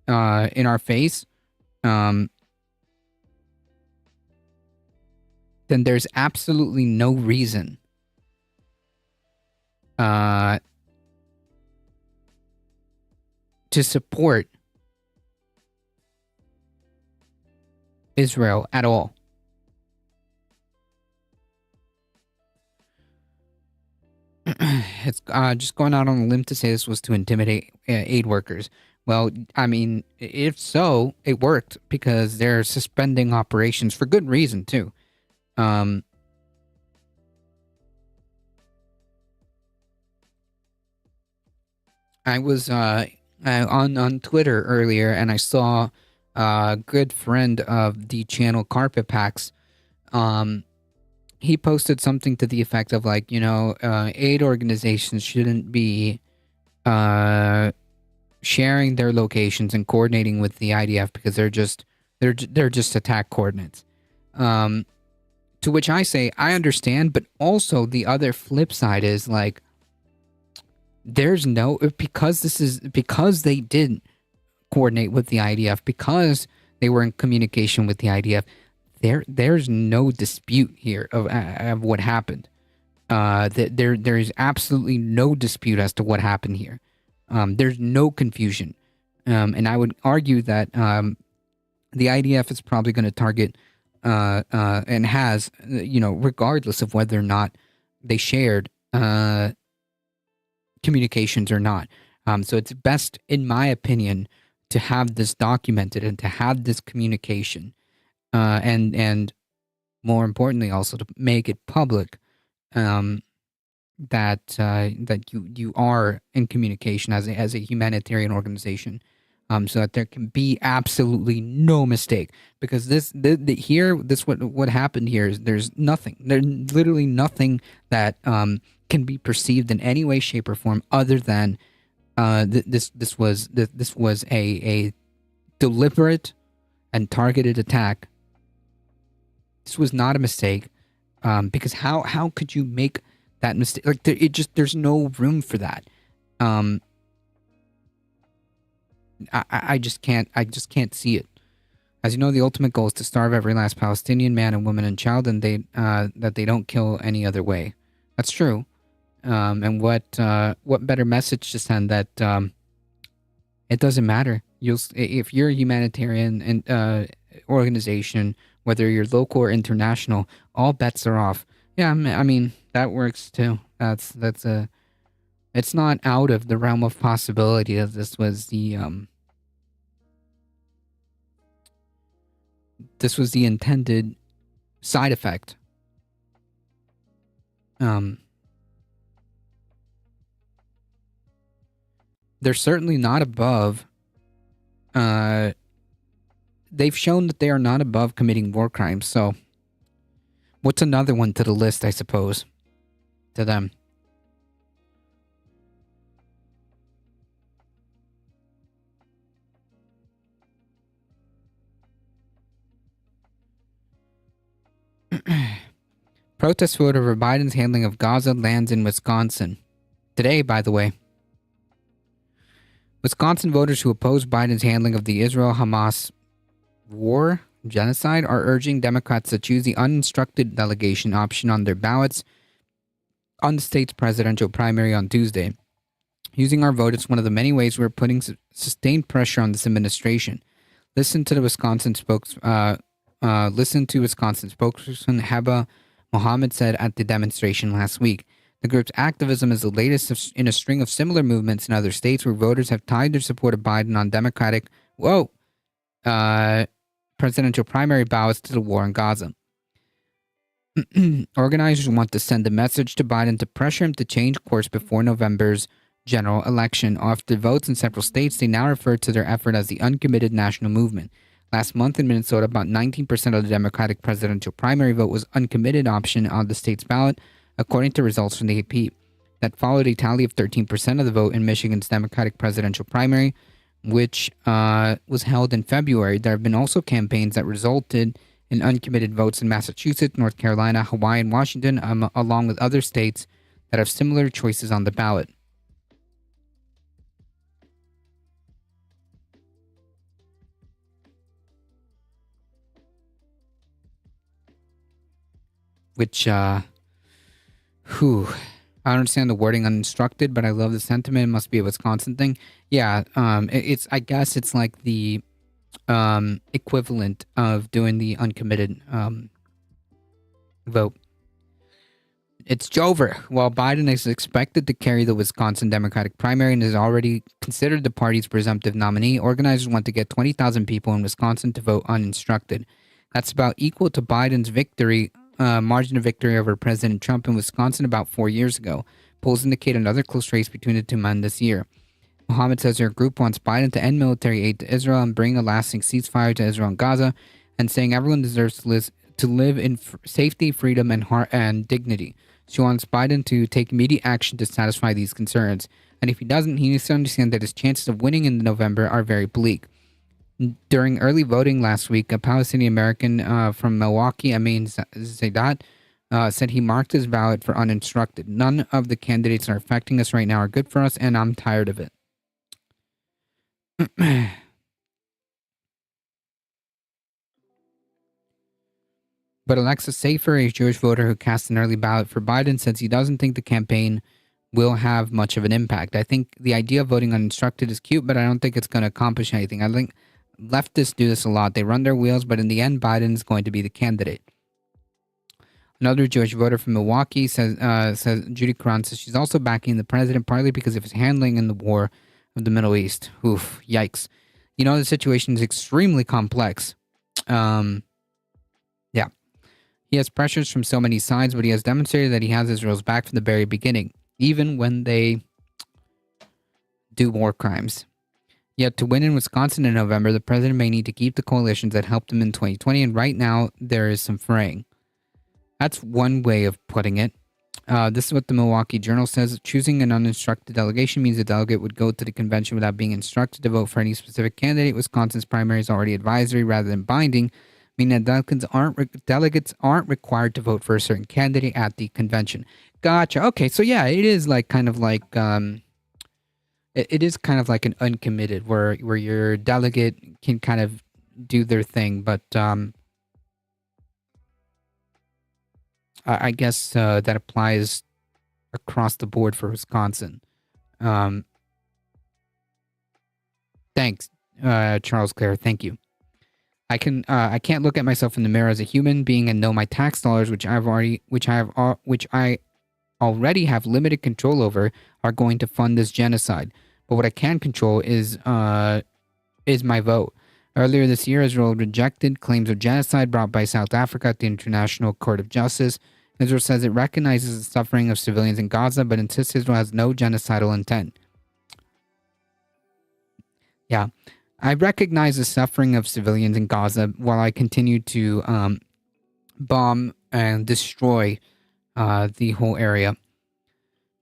in our face, then there's absolutely no reason to support Israel at all. It's just going out on a limb to say this was to intimidate aid workers. Well, I mean, if so, it worked, because they're suspending operations for good reason, too. I was on Twitter earlier, and I saw a good friend of the channel, Carpet Packs. He posted something to the effect of, like, aid organizations shouldn't be sharing their locations and coordinating with the IDF because they're just attack coordinates. To which I say, I understand, but also the other flip side is, like, because they did coordinate with the IDF, because they were in communication with the IDF, there's no dispute here of what happened. There is absolutely no dispute as to what happened here. There's no confusion. And I would argue that the IDF is probably going to target and has, regardless of whether or not they shared communications or not. So it's best, in my opinion, to have this documented and to have this communication, and more importantly, also to make it public, that you are in communication as a humanitarian organization, so that there can be absolutely no mistake. Because what happened here is there's literally nothing that can be perceived in any way, shape, or form other than this was a deliberate and targeted attack. This was not a mistake, because how could you make that mistake? Like, there's no room for that. I just can't see it. As you know, the ultimate goal is to starve every last Palestinian man and woman and child, and that they don't kill any other way. That's true. And what better message to send that it doesn't matter. If you're a humanitarian organization, whether you're local or international, all bets are off. Yeah, I mean that works too. It's not out of the realm of possibility that this was the intended side effect. They're certainly not above. They've shown that they are not above committing war crimes. So, what's another one to the list, I suppose, to them? Protest vote over Biden's handling of Gaza lands in Wisconsin. Today, by the way. Wisconsin voters who oppose Biden's handling of the Israel-Hamas war genocide are urging Democrats to choose the uninstructed delegation option on their ballots on the state's presidential primary on Tuesday. Using our vote, it's one of the many ways we're putting sustained pressure on this administration. Listen to Wisconsin spokesperson Heba Mohammed said at the demonstration last week. The group's activism is the latest in a string of similar movements in other states where voters have tied their support of Biden on Democratic presidential primary ballots to the war in Gaza. Organizers want to send a message to Biden to pressure him to change course before November's general election. After votes in several states, they now refer to their effort as the Uncommitted National Movement. Last month in Minnesota, about 19% of the Democratic presidential primary vote was uncommitted option on the state's ballot, according to results from the AP. That followed a tally of 13% of the vote in Michigan's Democratic presidential primary, which was held in February. There have been also campaigns that resulted in uncommitted votes in Massachusetts, North Carolina, Hawaii, and Washington, along with other states that have similar choices on the ballot. Which, I don't understand the wording uninstructed, but I love the sentiment. It must be a Wisconsin thing. Yeah, I guess it's like the equivalent of doing the uncommitted vote. It's over. While Biden is expected to carry the Wisconsin Democratic primary and is already considered the party's presumptive nominee, organizers want to get 20,000 people in Wisconsin to vote uninstructed. That's about equal to Biden's victory margin of victory over President Trump in Wisconsin about 4 years ago. Polls indicate another close race between the two men this year. Mohammed says their group wants Biden to end military aid to Israel and bring a lasting ceasefire to Israel and Gaza, and saying everyone deserves to live in safety, freedom, and dignity. She wants Biden to take immediate action to satisfy these concerns. And if he doesn't, he needs to understand that his chances of winning in November are very bleak. During early voting last week, a Palestinian American from Milwaukee, Amin Zadat, said he marked his ballot for uninstructed. None of the candidates that are affecting us right now are good for us, and I'm tired of it. But Alexa Safer, a Jewish voter who cast an early ballot for Biden, says he doesn't think the campaign will have much of an impact. I think the idea of voting uninstructed is cute, but I don't think it's going to accomplish anything. I think leftists do this a lot. They run their wheels, but in the end, Biden's going to be the candidate. Another Jewish voter from Milwaukee says Judy Karan says she's also backing the president partly because of his handling in the war of the Middle East. Oof, yikes. You know, the situation is extremely complex. Yeah. He has pressures from so many sides, but he has demonstrated that he has Israel's back from the very beginning, even when they do war crimes. Yet to win in Wisconsin in November, the president may need to keep the coalitions that helped him in 2020, and right now there is some fraying. That's one way of putting it. This is what the Milwaukee Journal says. Choosing an uninstructed delegation means a delegate would go to the convention without being instructed to vote for any specific candidate. Wisconsin's primary is already advisory rather than binding, meaning that delegates aren't required to vote for a certain candidate at the convention. Gotcha. Okay, so yeah, it is like kind of like it is kind of like an uncommitted where your delegate can kind of do their thing, but I guess that applies across the board for Wisconsin. Thanks, Charles Clare. Thank you. I can't look at myself in the mirror as a human being and know my tax dollars, which I already have limited control over, are going to fund this genocide. But what I can control is my vote. Earlier this year, Israel rejected claims of genocide brought by South Africa at the International Court of Justice. Israel says it recognizes the suffering of civilians in Gaza, but insists Israel has no genocidal intent. Yeah, I recognize the suffering of civilians in Gaza while I continue to bomb and destroy the whole area.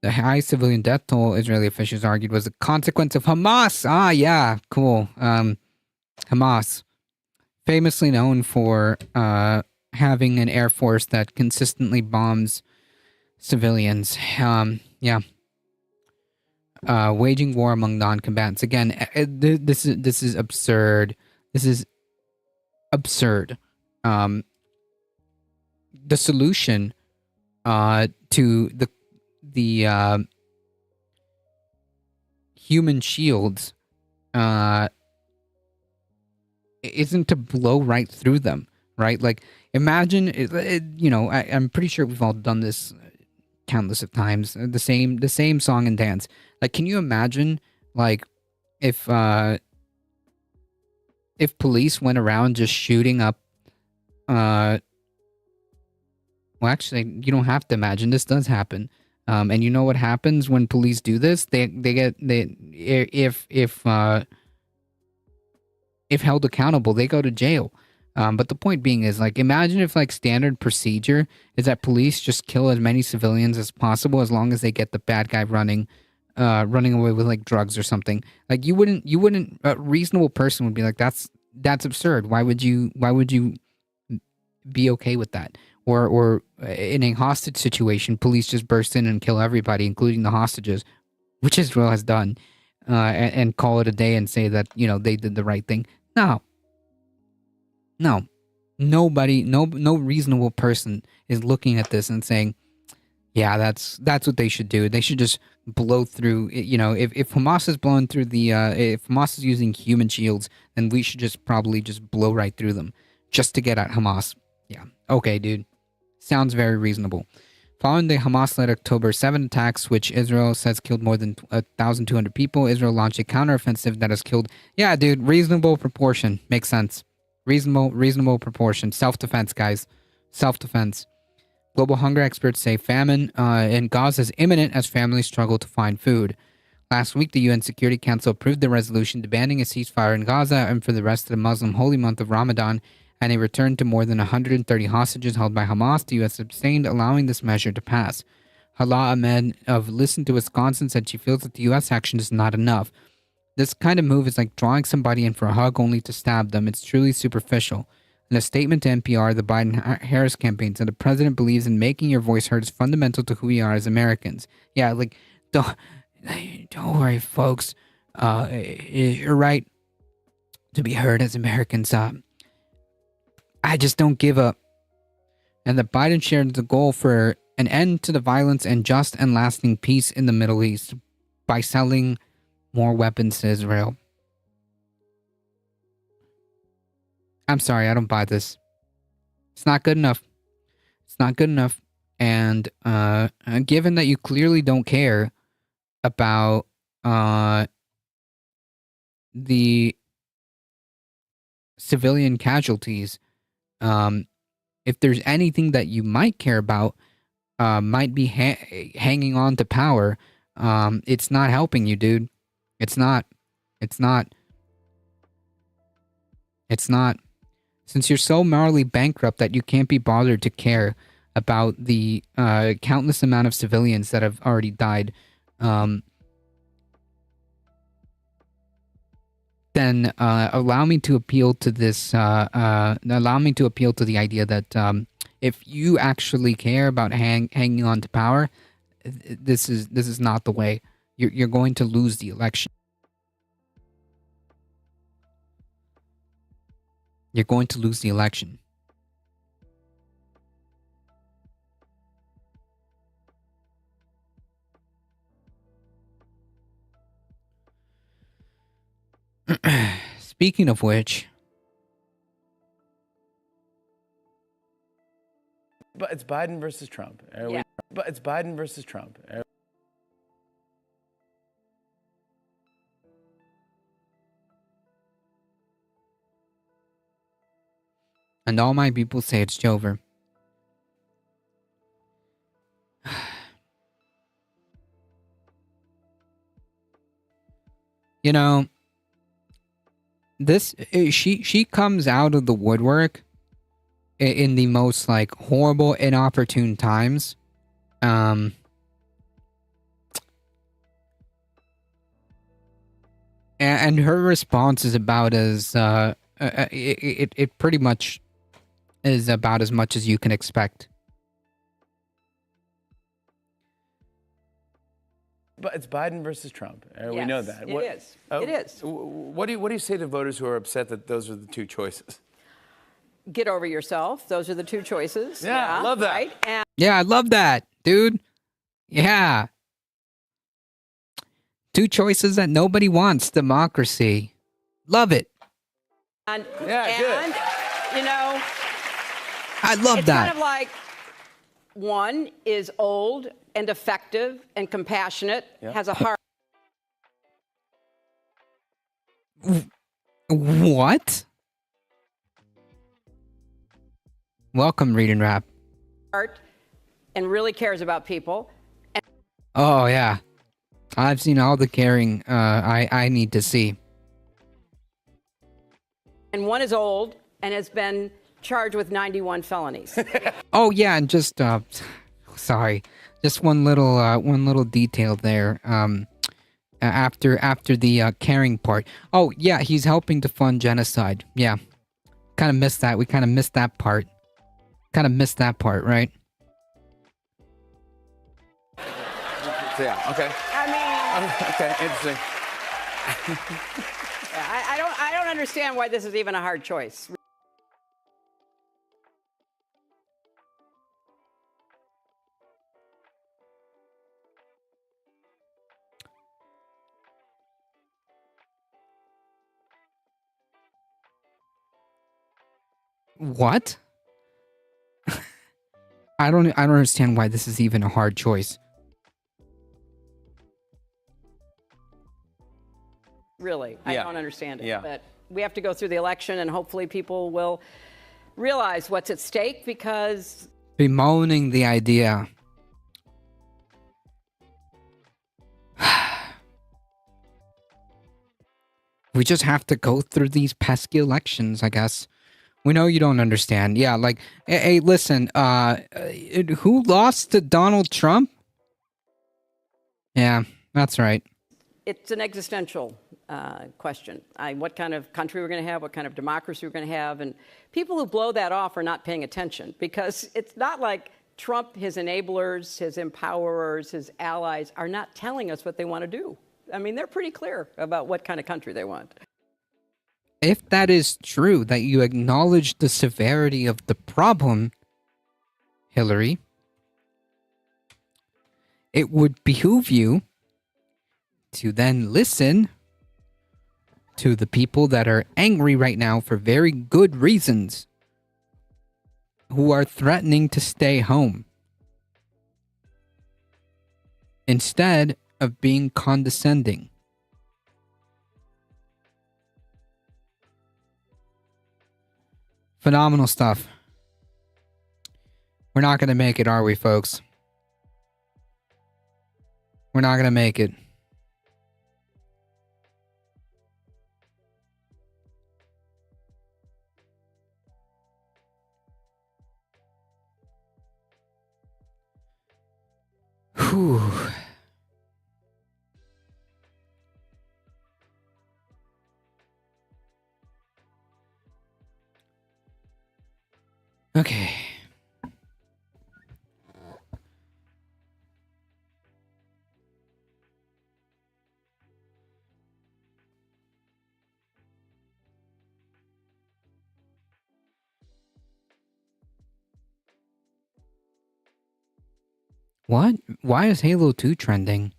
The high civilian death toll, Israeli officials argued, was a consequence of Hamas. Ah, yeah, cool. Hamas, famously known for having an air force that consistently bombs civilians. Waging war among non-combatants. Again, this is absurd. This is absurd. The solution to the human shields isn't to blow right through them, right? Like, imagine, I'm pretty sure we've all done this countless of times. The same song and dance. Like, can you imagine, like, if police went around just shooting up, well, actually, you don't have to imagine. This does happen. And you know what happens when police do this? If held accountable, they go to jail. But the point being is, like, imagine if, like, standard procedure is that police just kill as many civilians as possible as long as they get the bad guy running away with, like, drugs or something. Like, you wouldn't a reasonable person would be like, that's absurd. Why would you be okay with that? Or in a hostage situation, police just burst in and kill everybody, including the hostages, which Israel has done, and call it a day and say that, they did the right thing. No, nobody, no reasonable person is looking at this and saying, yeah, that's what they should do. They should just blow through, if Hamas is blowing through if Hamas is using human shields, then we should probably just blow right through them just to get at Hamas. Yeah. Okay, dude. Sounds very reasonable. Following the Hamas-led October 7 attacks, which Israel says killed more than 1,200 people, Israel launched a counteroffensive that has killed... Yeah, dude, reasonable proportion. Makes sense. Reasonable proportion. Self-defense, guys. Self-defense. Global hunger experts say famine in Gaza is imminent as families struggle to find food. Last week, the UN Security Council approved the resolution demanding a ceasefire in Gaza and for the rest of the Muslim holy month of Ramadan, and a return to more than 130 hostages held by Hamas. The U.S. abstained, allowing this measure to pass. Hala Ahmed of Listen to Wisconsin said she feels that the U.S. action is not enough. This kind of move is like drawing somebody in for a hug only to stab them. It's truly superficial. In a statement to NPR, the Biden-Harris campaign said the president believes in making your voice heard is fundamental to who we are as Americans. Yeah, like, don't worry, folks. You're right to be heard as Americans. I just don't give up. And that Biden shared the goal for an end to the violence and just and lasting peace in the Middle East by selling more weapons to Israel. I'm sorry, I don't buy this. It's not good enough. It's not good enough. And given that you clearly don't care about the civilian casualties, if there's anything that you might care about, might be hanging on to power, it's not helping you, dude. It's not. Since you're so morally bankrupt that you can't be bothered to care about the countless amount of civilians that have already died, then allow me to appeal to this. Allow me to appeal to the idea that if you actually care about hanging on to power, this is not the way. You're going to lose the election. you're going to lose the election. Speaking of which, but it's Biden versus Trump. But it's Biden versus Trump. and all my people say it's over. You know, she comes out of the woodwork in the most like horrible, inopportune times. And her response is about as it pretty much is about as much as you can expect. But it's Biden versus Trump. We Yes, know that. it is. It is. What do you say to voters who are upset that those are the two choices? Get over yourself. Those are the two choices. Yeah, I love that. Right? And Yeah, I love that, dude. Yeah. Two choices that nobody wants. Democracy. Love it. And, good. you know, I love it's that. kind of like one is old and effective and compassionate, has a heart. What? Welcome, Read and Rap. And really cares about people. Oh, yeah. I've seen all the caring I need to see. And one is old and has been charged with 91 felonies. Oh, yeah, and just, sorry. Just one little detail there. After the caring part. Oh, yeah, he's helping to fund genocide. Yeah. Kind of missed that. We kind of missed that part. Right? Yeah, okay. I mean, Okay, interesting. I don't understand why this is even a hard choice. What? I don't understand why this is even a hard choice. Really, I don't understand it. Yeah. But we have to go through the election, and hopefully people will realize what's at stake, because Bemoaning the idea. We just have to go through these pesky elections, I guess. We know you don't understand. Yeah, like, hey, listen, who lost to Donald Trump? Yeah, that's right. it's an existential question. What kind of country we're going to have, what kind of democracy we're going to have. And people who blow that off are not paying attention, because it's not like Trump, his enablers, his empowerers, his allies are not telling us what they want to do. I mean, they're pretty clear about what kind of country they want. If that is true, that you acknowledge the severity of the problem, Hillary, it would behoove you to then listen to the people that are angry right now for very good reasons, who are threatening to stay home, instead of being condescending. Phenomenal stuff. We're not going to make it, are we, folks? We're not going to make it. Whew. Okay. What? Why is Halo 2 trending?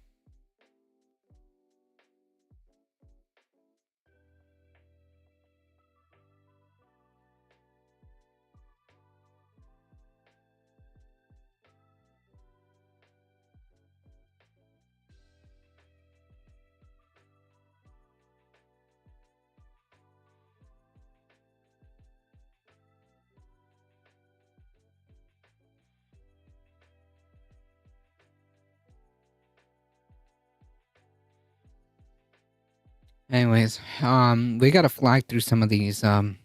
Anyways, we gotta fly through some of these, we've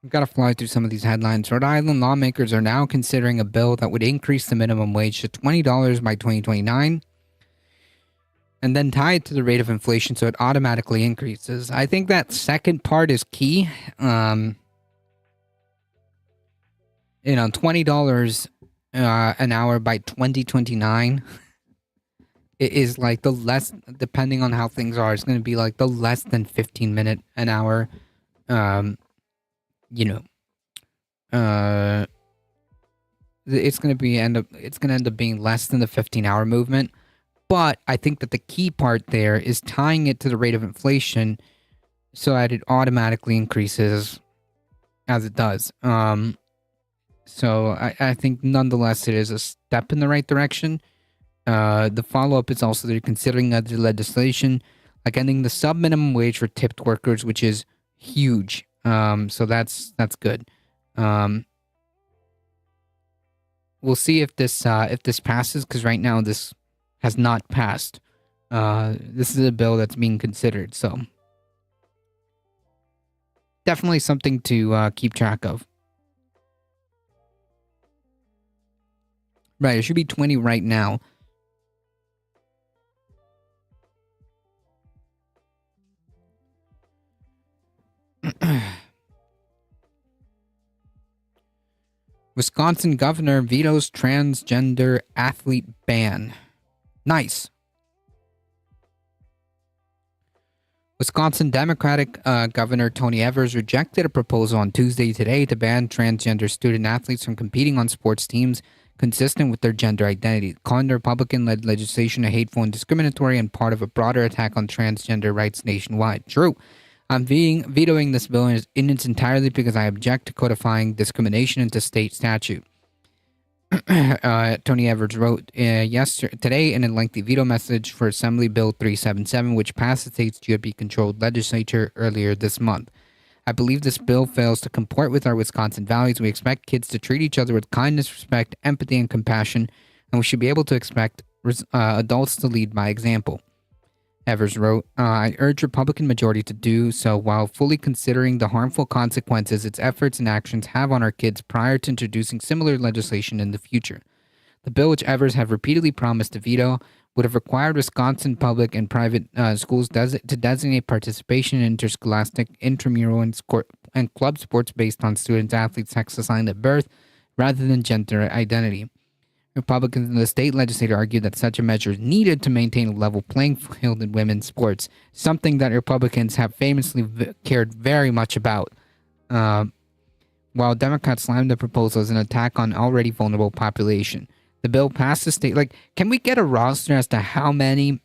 got to fly through some of these headlines. Rhode Island lawmakers are now considering a bill that would increase the minimum wage to $20 by 2029 and then tie it to the rate of inflation so it automatically increases. I think that second part is key. $20 an hour by 2029 is like the less, depending on how things are, it's going to be like the less than 15-minute an hour it's going to end up being less than the 15-hour movement. But I think that the key part there is tying it to the rate of inflation so that it automatically increases as it does. So I think nonetheless it is a step in the right direction. The follow-up is also they're considering other legislation like ending the sub-minimum wage for tipped workers, which is huge. So that's good. We'll see if this passes, because right now this has not passed. This is a bill that's being considered, so definitely something to keep track of. Right, it should be 20 right now. Wisconsin governor vetoes transgender athlete ban. Nice. Wisconsin Democratic Governor Tony Evers rejected a proposal on Tuesday today to ban transgender student athletes from competing on sports teams consistent with their gender identity, calling the Republican-led legislation a hateful and discriminatory and part of a broader attack on transgender rights nationwide. True. I'm vetoing this bill in its entirety because I object to codifying discrimination into state statute. Tony Evers wrote today in a lengthy veto message for Assembly Bill 377, which passed the state's GOP-controlled legislature earlier this month. I believe this bill fails to comport with our Wisconsin values. We expect kids to treat each other with kindness, respect, empathy, and compassion, and we should be able to expect adults to lead by example. Evers wrote, I urge Republican majority to do so while fully considering the harmful consequences its efforts and actions have on our kids prior to introducing similar legislation in the future. The bill, which Evers have repeatedly promised to veto, would have required Wisconsin public and private schools to designate participation in interscholastic, intramural, and club sports based on students' athletes' sex assigned at birth rather than gender identity. Republicans in the state legislature argued that such a measure is needed to maintain a level playing field in women's sports, something that Republicans have famously cared very much about. While Democrats slammed the proposal as an attack on already vulnerable population. The bill passed the state. Can we get a roster as to how many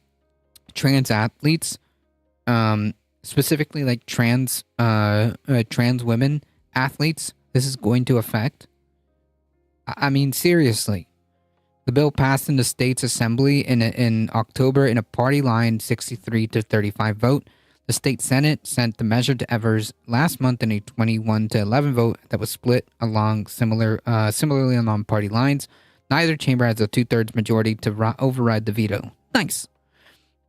trans athletes, specifically trans women athletes, this is going to affect? I mean, seriously. The bill passed in the state's assembly in October in a party line 63-35 vote. The state Senate sent the measure to Evers last month in a 21-11 vote that was split similarly along party lines. Neither chamber has a 2/3 majority to override the veto. Nice.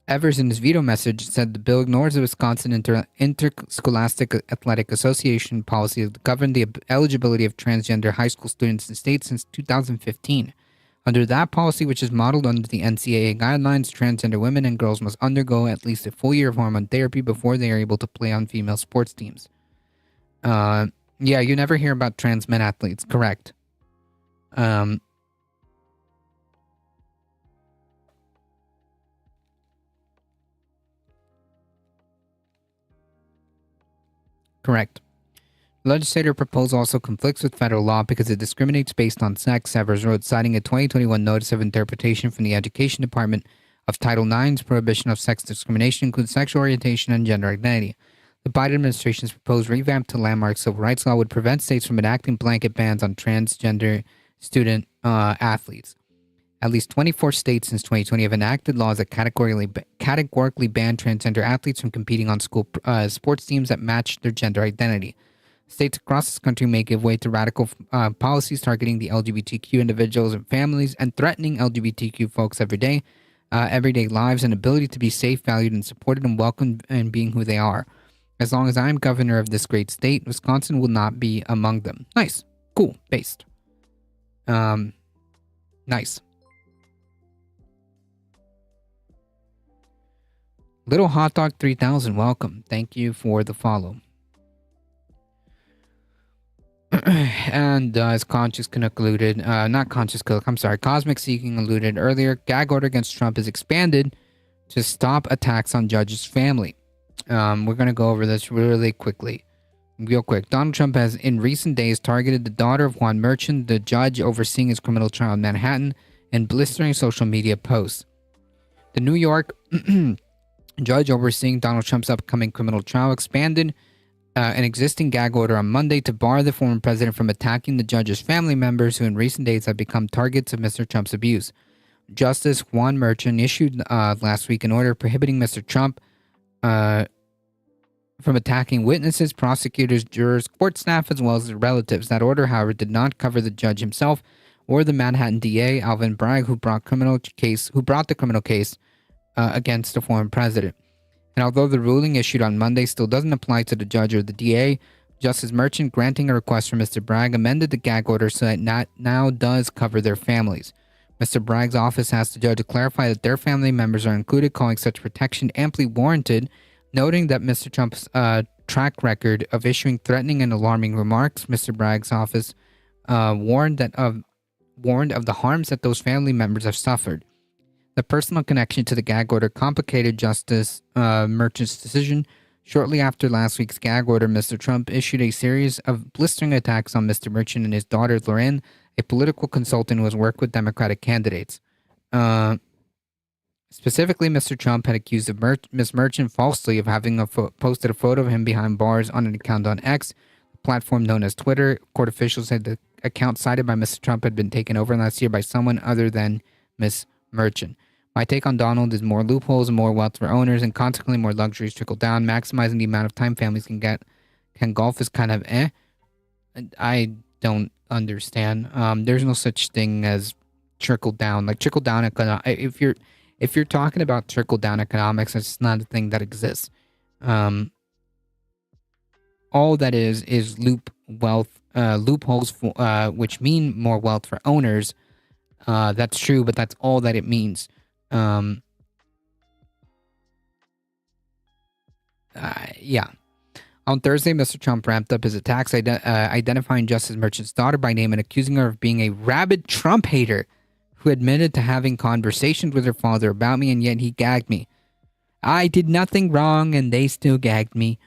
Evers, in his veto message, said the bill ignores the Wisconsin Interscholastic Athletic Association policy that governed the eligibility of transgender high school students in the state since 2015. Under that policy, which is modeled under the NCAA guidelines, transgender women and girls must undergo at least a full year of hormone therapy before they are able to play on female sports teams. Yeah, you never hear about trans men athletes, correct. Correct. The legislative proposal also conflicts with federal law because it discriminates based on sex, Severs wrote, citing a 2021 notice of interpretation from the Education Department of Title IX's prohibition of sex discrimination includes sexual orientation and gender identity. The Biden administration's proposed revamp to landmark civil rights law would prevent states from enacting blanket bans on transgender student athletes. At least 24 states since 2020 have enacted laws that categorically ban transgender athletes from competing on school sports teams that match their gender identity. States across this country may give way to radical policies targeting the LGBTQ individuals and families and threatening LGBTQ folks' everyday lives and ability to be safe, valued, and supported and welcomed in being who they are. As long as I am governor of this great state, Wisconsin will not be among them. Nice. Cool. Based. Nice. Little Hot Dog 3000, welcome. Thank you for the follow. And as Conscious Canuck alluded, not Conscious Canuck, I'm sorry, Cosmic Seeking alluded earlier, gag order against Trump is expanded to stop attacks on judge's family. We're going to go over this really quickly. Real quick. Donald Trump has in recent days targeted the daughter of Juan Merchan, the judge overseeing his criminal trial in Manhattan, in blistering social media posts. The New York judge overseeing Donald Trump's upcoming criminal trial expanded an existing gag order on Monday to bar the former president from attacking the judge's family members who in recent days have become targets of Mr. Trump's abuse. Justice Juan Merchan issued last week an order prohibiting Mr. Trump from attacking witnesses, prosecutors, jurors, court staff, as well as their relatives. That order, however, did not cover the judge himself or the Manhattan DA, Alvin Bragg, who brought the criminal case against the former president. And although the ruling issued on Monday still doesn't apply to the judge or the DA, Justice Merchan, granting a request from Mr. Bragg, amended the gag order so that now does cover their families. Mr. Bragg's office asked the judge to clarify that their family members are included, calling such protection amply warranted, noting that Mr. Trump's track record of issuing threatening and alarming remarks. Mr. Bragg's office warned of the harms that those family members have suffered. The personal connection to the gag order complicated Justice Merchan's decision. Shortly after last week's gag order, Mr. Trump issued a series of blistering attacks on Mr. Merchan and his daughter, Lauren, a political consultant who has worked with Democratic candidates. Specifically, Mr. Trump had accused of Ms. Merchan falsely of having posted a photo of him behind bars on an account on X, a platform known as Twitter. Court officials said the account cited by Mr. Trump had been taken over last year by someone other than Ms. Merchan. My take on Donald is more loopholes and more wealth for owners, and consequently more luxuries trickle down. Maximizing the amount of time families can golf is kind of I don't understand. There's no such thing as trickle down. Like trickle down if you're talking about trickle down economics, it's not a thing that exists. All that is loopholes which mean more wealth for owners. That's true, but that's all that it means. Yeah. On Thursday, Mr. Trump ramped up his attacks, identifying Justice Merchan's daughter by name and accusing her of being a rabid Trump hater who admitted to having conversations with her father about me, and yet he gagged me. I did nothing wrong, and they still gagged me.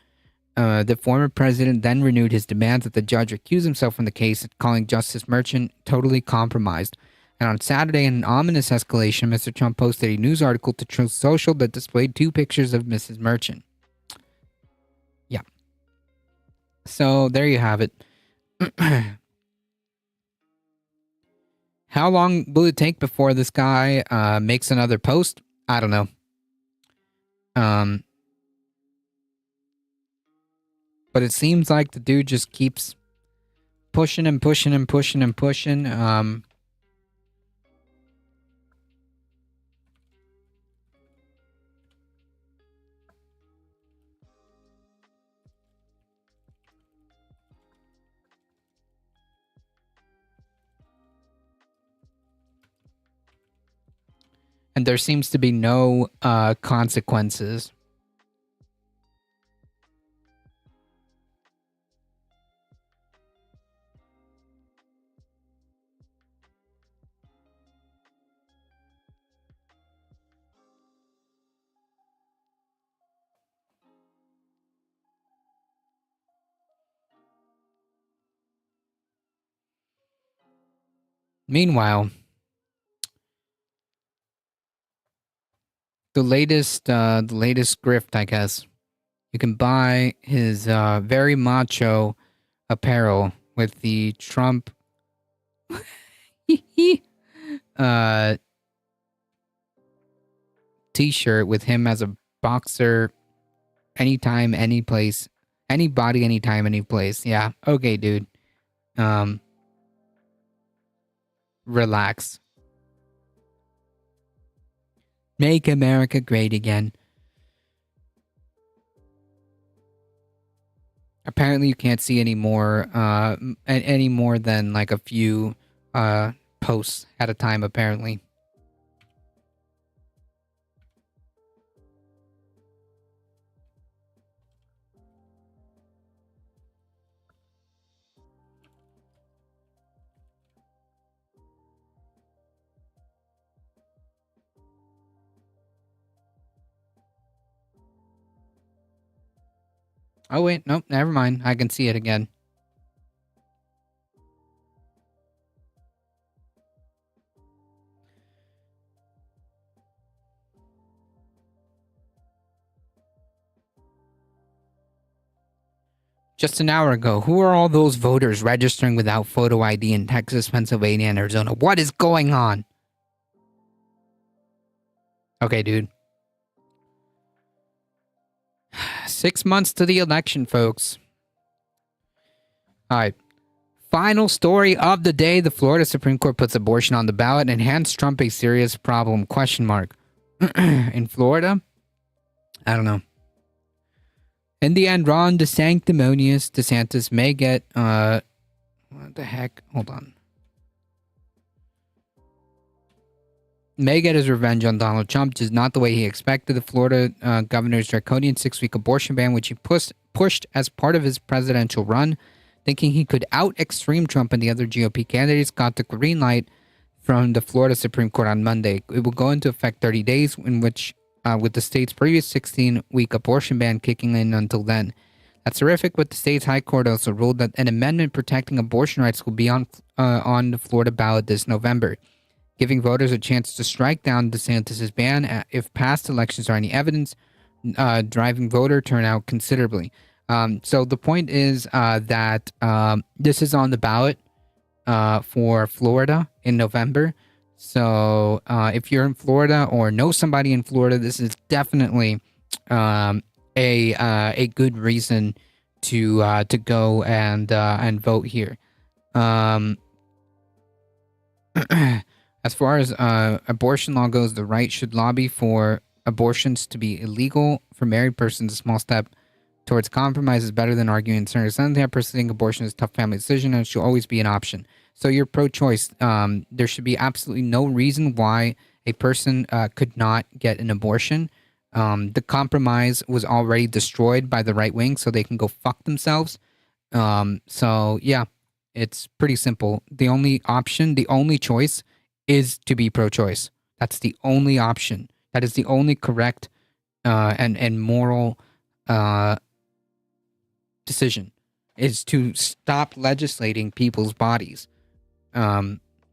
The former president then renewed his demands that the judge recuse himself from the case, calling Justice Merchan totally compromised. And on Saturday, in an ominous escalation, Mr. Trump posted a news article to Truth Social that displayed 2 pictures of Mrs. Merchan. Yeah. So, there you have it. How long will it take before this guy makes another post? I don't know. But it seems like the dude just keeps pushing and pushing and pushing and pushing. And there seems to be no consequences. Meanwhile, the latest grift, I guess. You can buy his very macho apparel with the Trump t-shirt with him as a boxer, anytime, any place, anybody, anytime, any place. Yeah, okay, dude. Relax. Make America great again. Apparently, you can't see any more than like a few posts at a time. Apparently. Oh wait, nope, never mind. I can see it again. Just an hour ago, who are all those voters registering without photo ID in Texas, Pennsylvania, and Arizona? What is going on? Okay, dude. 6 months to the election, folks. All right. Final story of the day. The Florida Supreme Court puts abortion on the ballot and hands Trump a serious problem, ? In Florida? I don't know. In the end, Ron DeSantis may get, what the heck? Hold on. May get his revenge on Donald Trump, which is not the way he expected. The Florida governor's draconian 6-week abortion ban, which he pushed as part of his presidential run, thinking he could out-extreme Trump and the other GOP candidates, got the green light from the Florida Supreme Court on Monday. It will go into effect 30 days, in which, with the state's previous 16-week abortion ban kicking in until then. That's horrific, but the state's high court also ruled that an amendment protecting abortion rights will be on the Florida ballot this November, giving voters a chance to strike down DeSantis' ban if past elections are any evidence, driving voter turnout considerably. So the point is that this is on the ballot for Florida in November. So if you're in Florida or know somebody in Florida, this is definitely a good reason to go and vote here. As far as abortion law goes, the right should lobby for abortions to be illegal for married persons. A small step towards compromise is better than arguing in terms of I personally think abortion is a tough family decision and it should always be an option. So you're pro-choice. There should be absolutely no reason why a person could not get an abortion. The compromise was already destroyed by the right wing, so they can go fuck themselves. So yeah, it's pretty simple. The only option, the only choice is to be pro-choice. That's the only option. That is the only correct and moral decision, is to stop legislating people's bodies.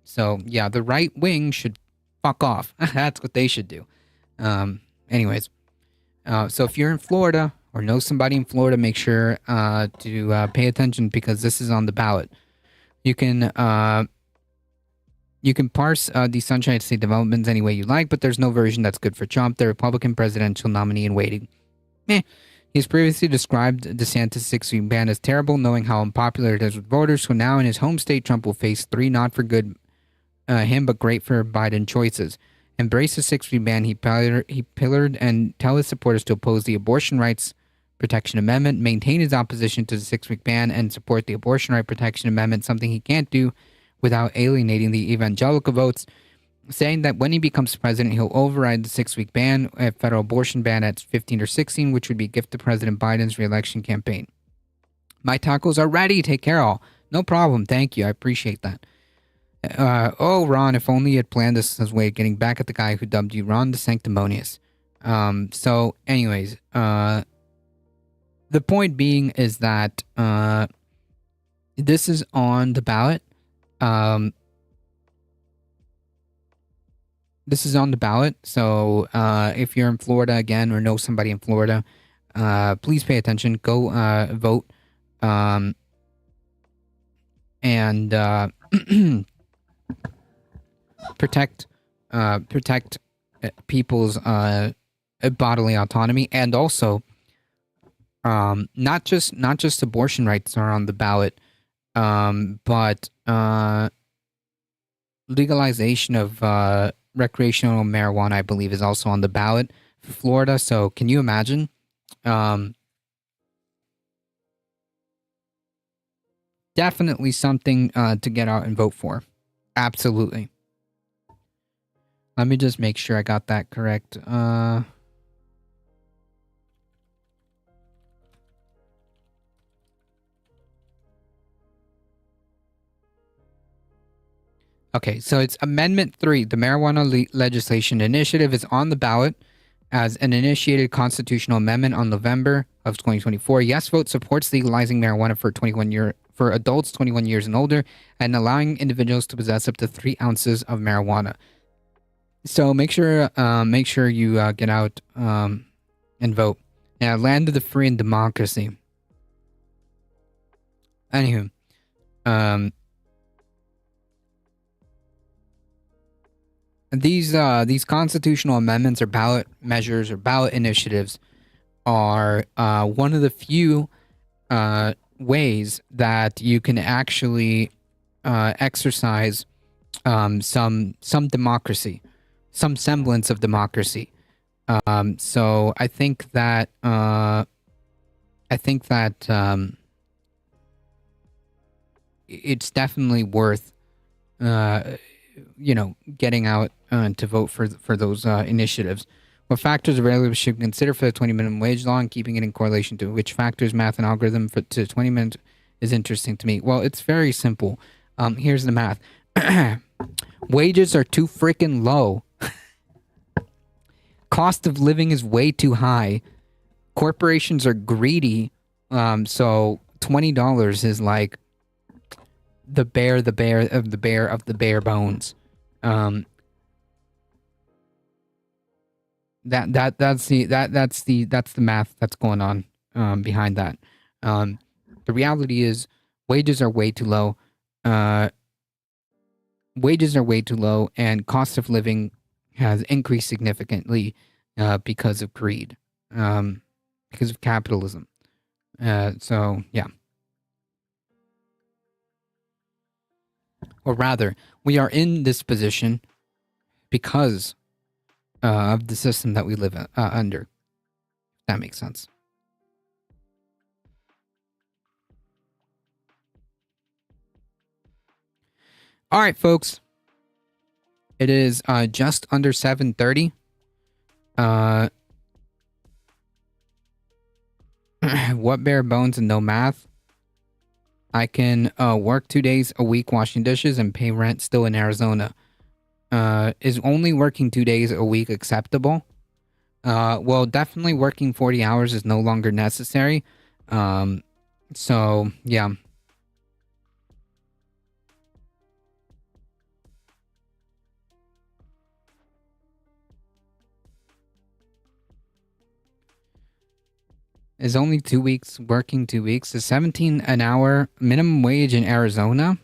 So yeah, the right wing should fuck off. That's what they should do. Anyways, so if you're in Florida or know somebody in Florida, make sure to pay attention because this is on the ballot. You can parse the Sunshine State developments any way you like, but there's no version that's good for Trump, the Republican presidential nominee in waiting. He's previously described DeSantis' 6-week ban as terrible, knowing how unpopular it is with voters. So now in his home state, Trump will face 3 not for good him, but great for Biden choices. Embrace the 6-week ban he pillared and tell his supporters to oppose the Abortion Rights Protection Amendment, maintain his opposition to the 6-week ban, and support the Abortion Right Protection Amendment, something he can't do without alienating the evangelical votes, saying that when he becomes president, he'll override the 6-week ban, a federal abortion ban at 15 or 16, which would be a gift to President Biden's re-election campaign. My tacos are ready. Take care, all. No problem. Thank you. I appreciate that. Oh, Ron, if only you had planned this as a way of getting back at the guy who dubbed you Ron the Sanctimonious. So, anyways, the point being is that this is on the ballot. This is on the ballot. So if you're in Florida again or know somebody in Florida, please pay attention. Go vote. And protect people's bodily autonomy, and also not just abortion rights are on the ballot, but legalization of recreational marijuana, I believe, is also on the ballot for Florida. So can you imagine? Definitely something to get out and vote for. Absolutely. Let me just make sure I got that correct. Okay, so it's Amendment 3. The Marijuana Legislation Initiative is on the ballot as an initiated constitutional amendment on November of 2024. Yes vote supports legalizing marijuana for adults 21 years and older and allowing individuals to possess up to 3 ounces of marijuana. So make sure you get out and vote. Yeah, land of the free and democracy. Anywho, these constitutional amendments or ballot measures or ballot initiatives are one of the few ways that you can actually exercise some democracy, some semblance of democracy. So I think that it's definitely worth getting out to vote for those initiatives. What factors available should consider for the 20 minimum wage law and keeping it in correlation to which factors, math, and algorithm to 20 minutes is interesting to me. Well, it's very simple. Here's the math. Wages are too freaking low. Cost of living is way too high. Corporations are greedy. So $20 is like the bare of the bare bones. That's the math that's going on behind that. The reality is wages are way too low. And cost of living has increased significantly because of greed, because of capitalism. So yeah. Or rather, we are in this position because of the system that we live under. If that makes sense. All right, folks. It is just under 7:30. What bare bones and no math? I can work 2 days a week washing dishes and pay rent still in Arizona. Is only working 2 days a week acceptable? Well, definitely working 40 hours is no longer necessary. So, yeah. Is only 2 weeks working 2 weeks. Is 17 an hour minimum wage in Arizona?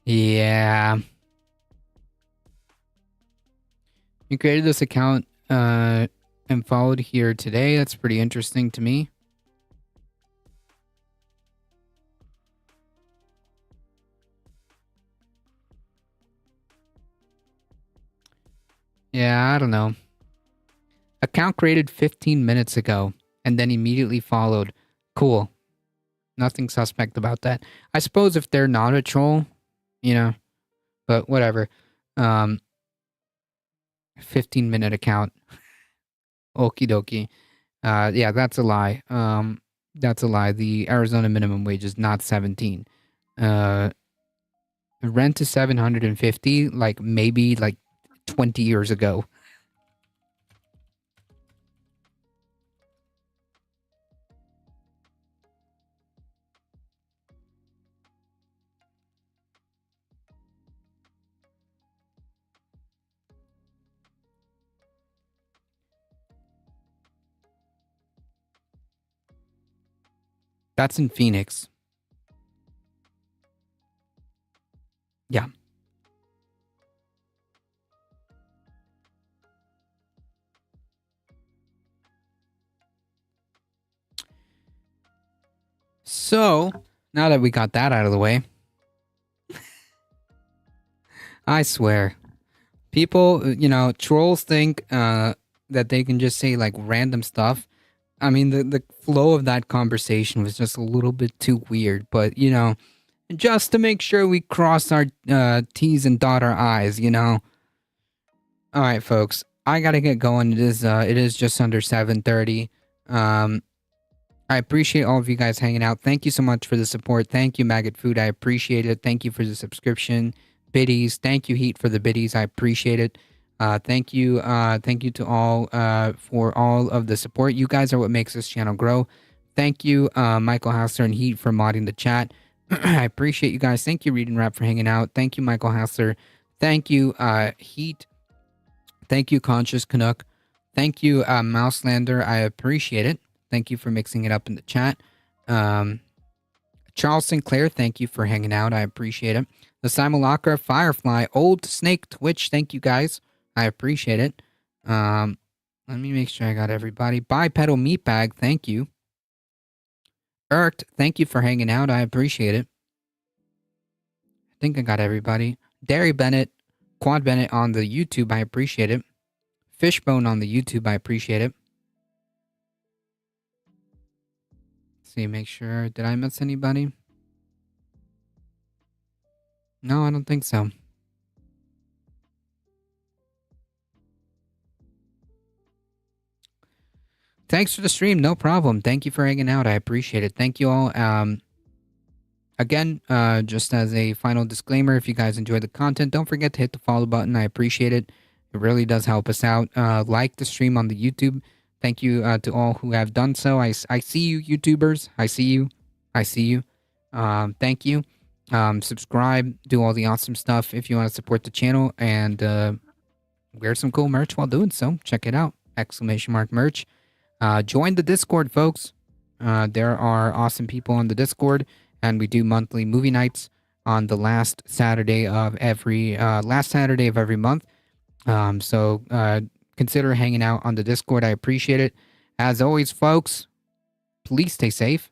Yeah. You created this account and followed here today. That's pretty interesting to me. Yeah, I don't know. Account created 15 minutes ago and then immediately followed. Cool. Nothing suspect about that. I suppose if they're not a troll, but whatever. 15-minute account. Okie dokie. Yeah, that's a lie. That's a lie. The Arizona minimum wage is not 17. Rent is 750, like maybe like 20 years ago. That's in Phoenix. Yeah. So, now that we got that out of the way, I swear, people, trolls think that they can just say like random stuff. I mean, the flow of that conversation was just a little bit too weird, but, just to make sure we cross our T's and dot our I's, All right, folks, I gotta get going. It is just under 7:30. I appreciate all of you guys hanging out. Thank you so much for the support. Thank you, Maggot Food. I appreciate it. Thank you for the subscription. Biddies. Thank you, Heat, for the biddies. I appreciate it. Thank you to all for all of the support. You guys are what makes this channel grow. Thank you, Michael Hassler and Heat, for modding the chat. I appreciate you guys. Thank you, Read and Rap, for hanging out. Thank you, Michael Hassler. Thank you, Heat. Thank you, Conscious Canuck. Thank you, Mouselander. I appreciate it. Thank you for mixing it up in the chat. Charles Sinclair, thank you for hanging out. I appreciate it. The Simulacra, Firefly, Old Snake, Twitch, thank you guys. I appreciate it. Let me make sure I got everybody. Bipedal Meatbag, thank you. Irked, thank you for hanging out. I appreciate it. I think I got everybody. Derry Bennett, Quad Bennett on the YouTube, I appreciate it. Fishbone on the YouTube, I appreciate it. Let's see, make sure. Did I miss anybody? No, I don't think so. Thanks for the stream. No problem. Thank you for hanging out. I appreciate it. Thank you all. Again, just as a final disclaimer, if you guys enjoy the content, don't forget to hit the follow button. I appreciate it. It really does help us out. Like the stream on the YouTube. Thank you to all who have done so. I see you, YouTubers. I see you. I see you. Thank you. Subscribe. Do all the awesome stuff if you want to support the channel. And wear some cool merch while doing so. Check it out. ! Merch. Join the Discord, folks. There are awesome people on the Discord, and we do monthly movie nights on the last Saturday of every month. So consider hanging out on the Discord. I appreciate it. As always, folks, please stay safe.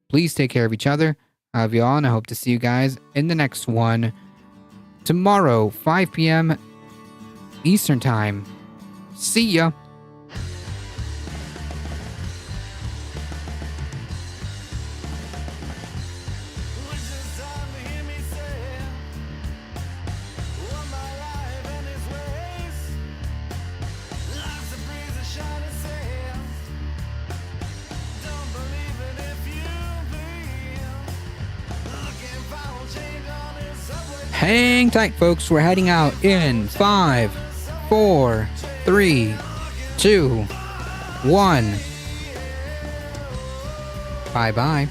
Please take care of each other. I love you all, and I hope to see you guys in the next one tomorrow, 5 p.m. Eastern Time. See ya. Hang tight, folks. We're heading out in 5, 4, 3, 2, 1. Bye-bye.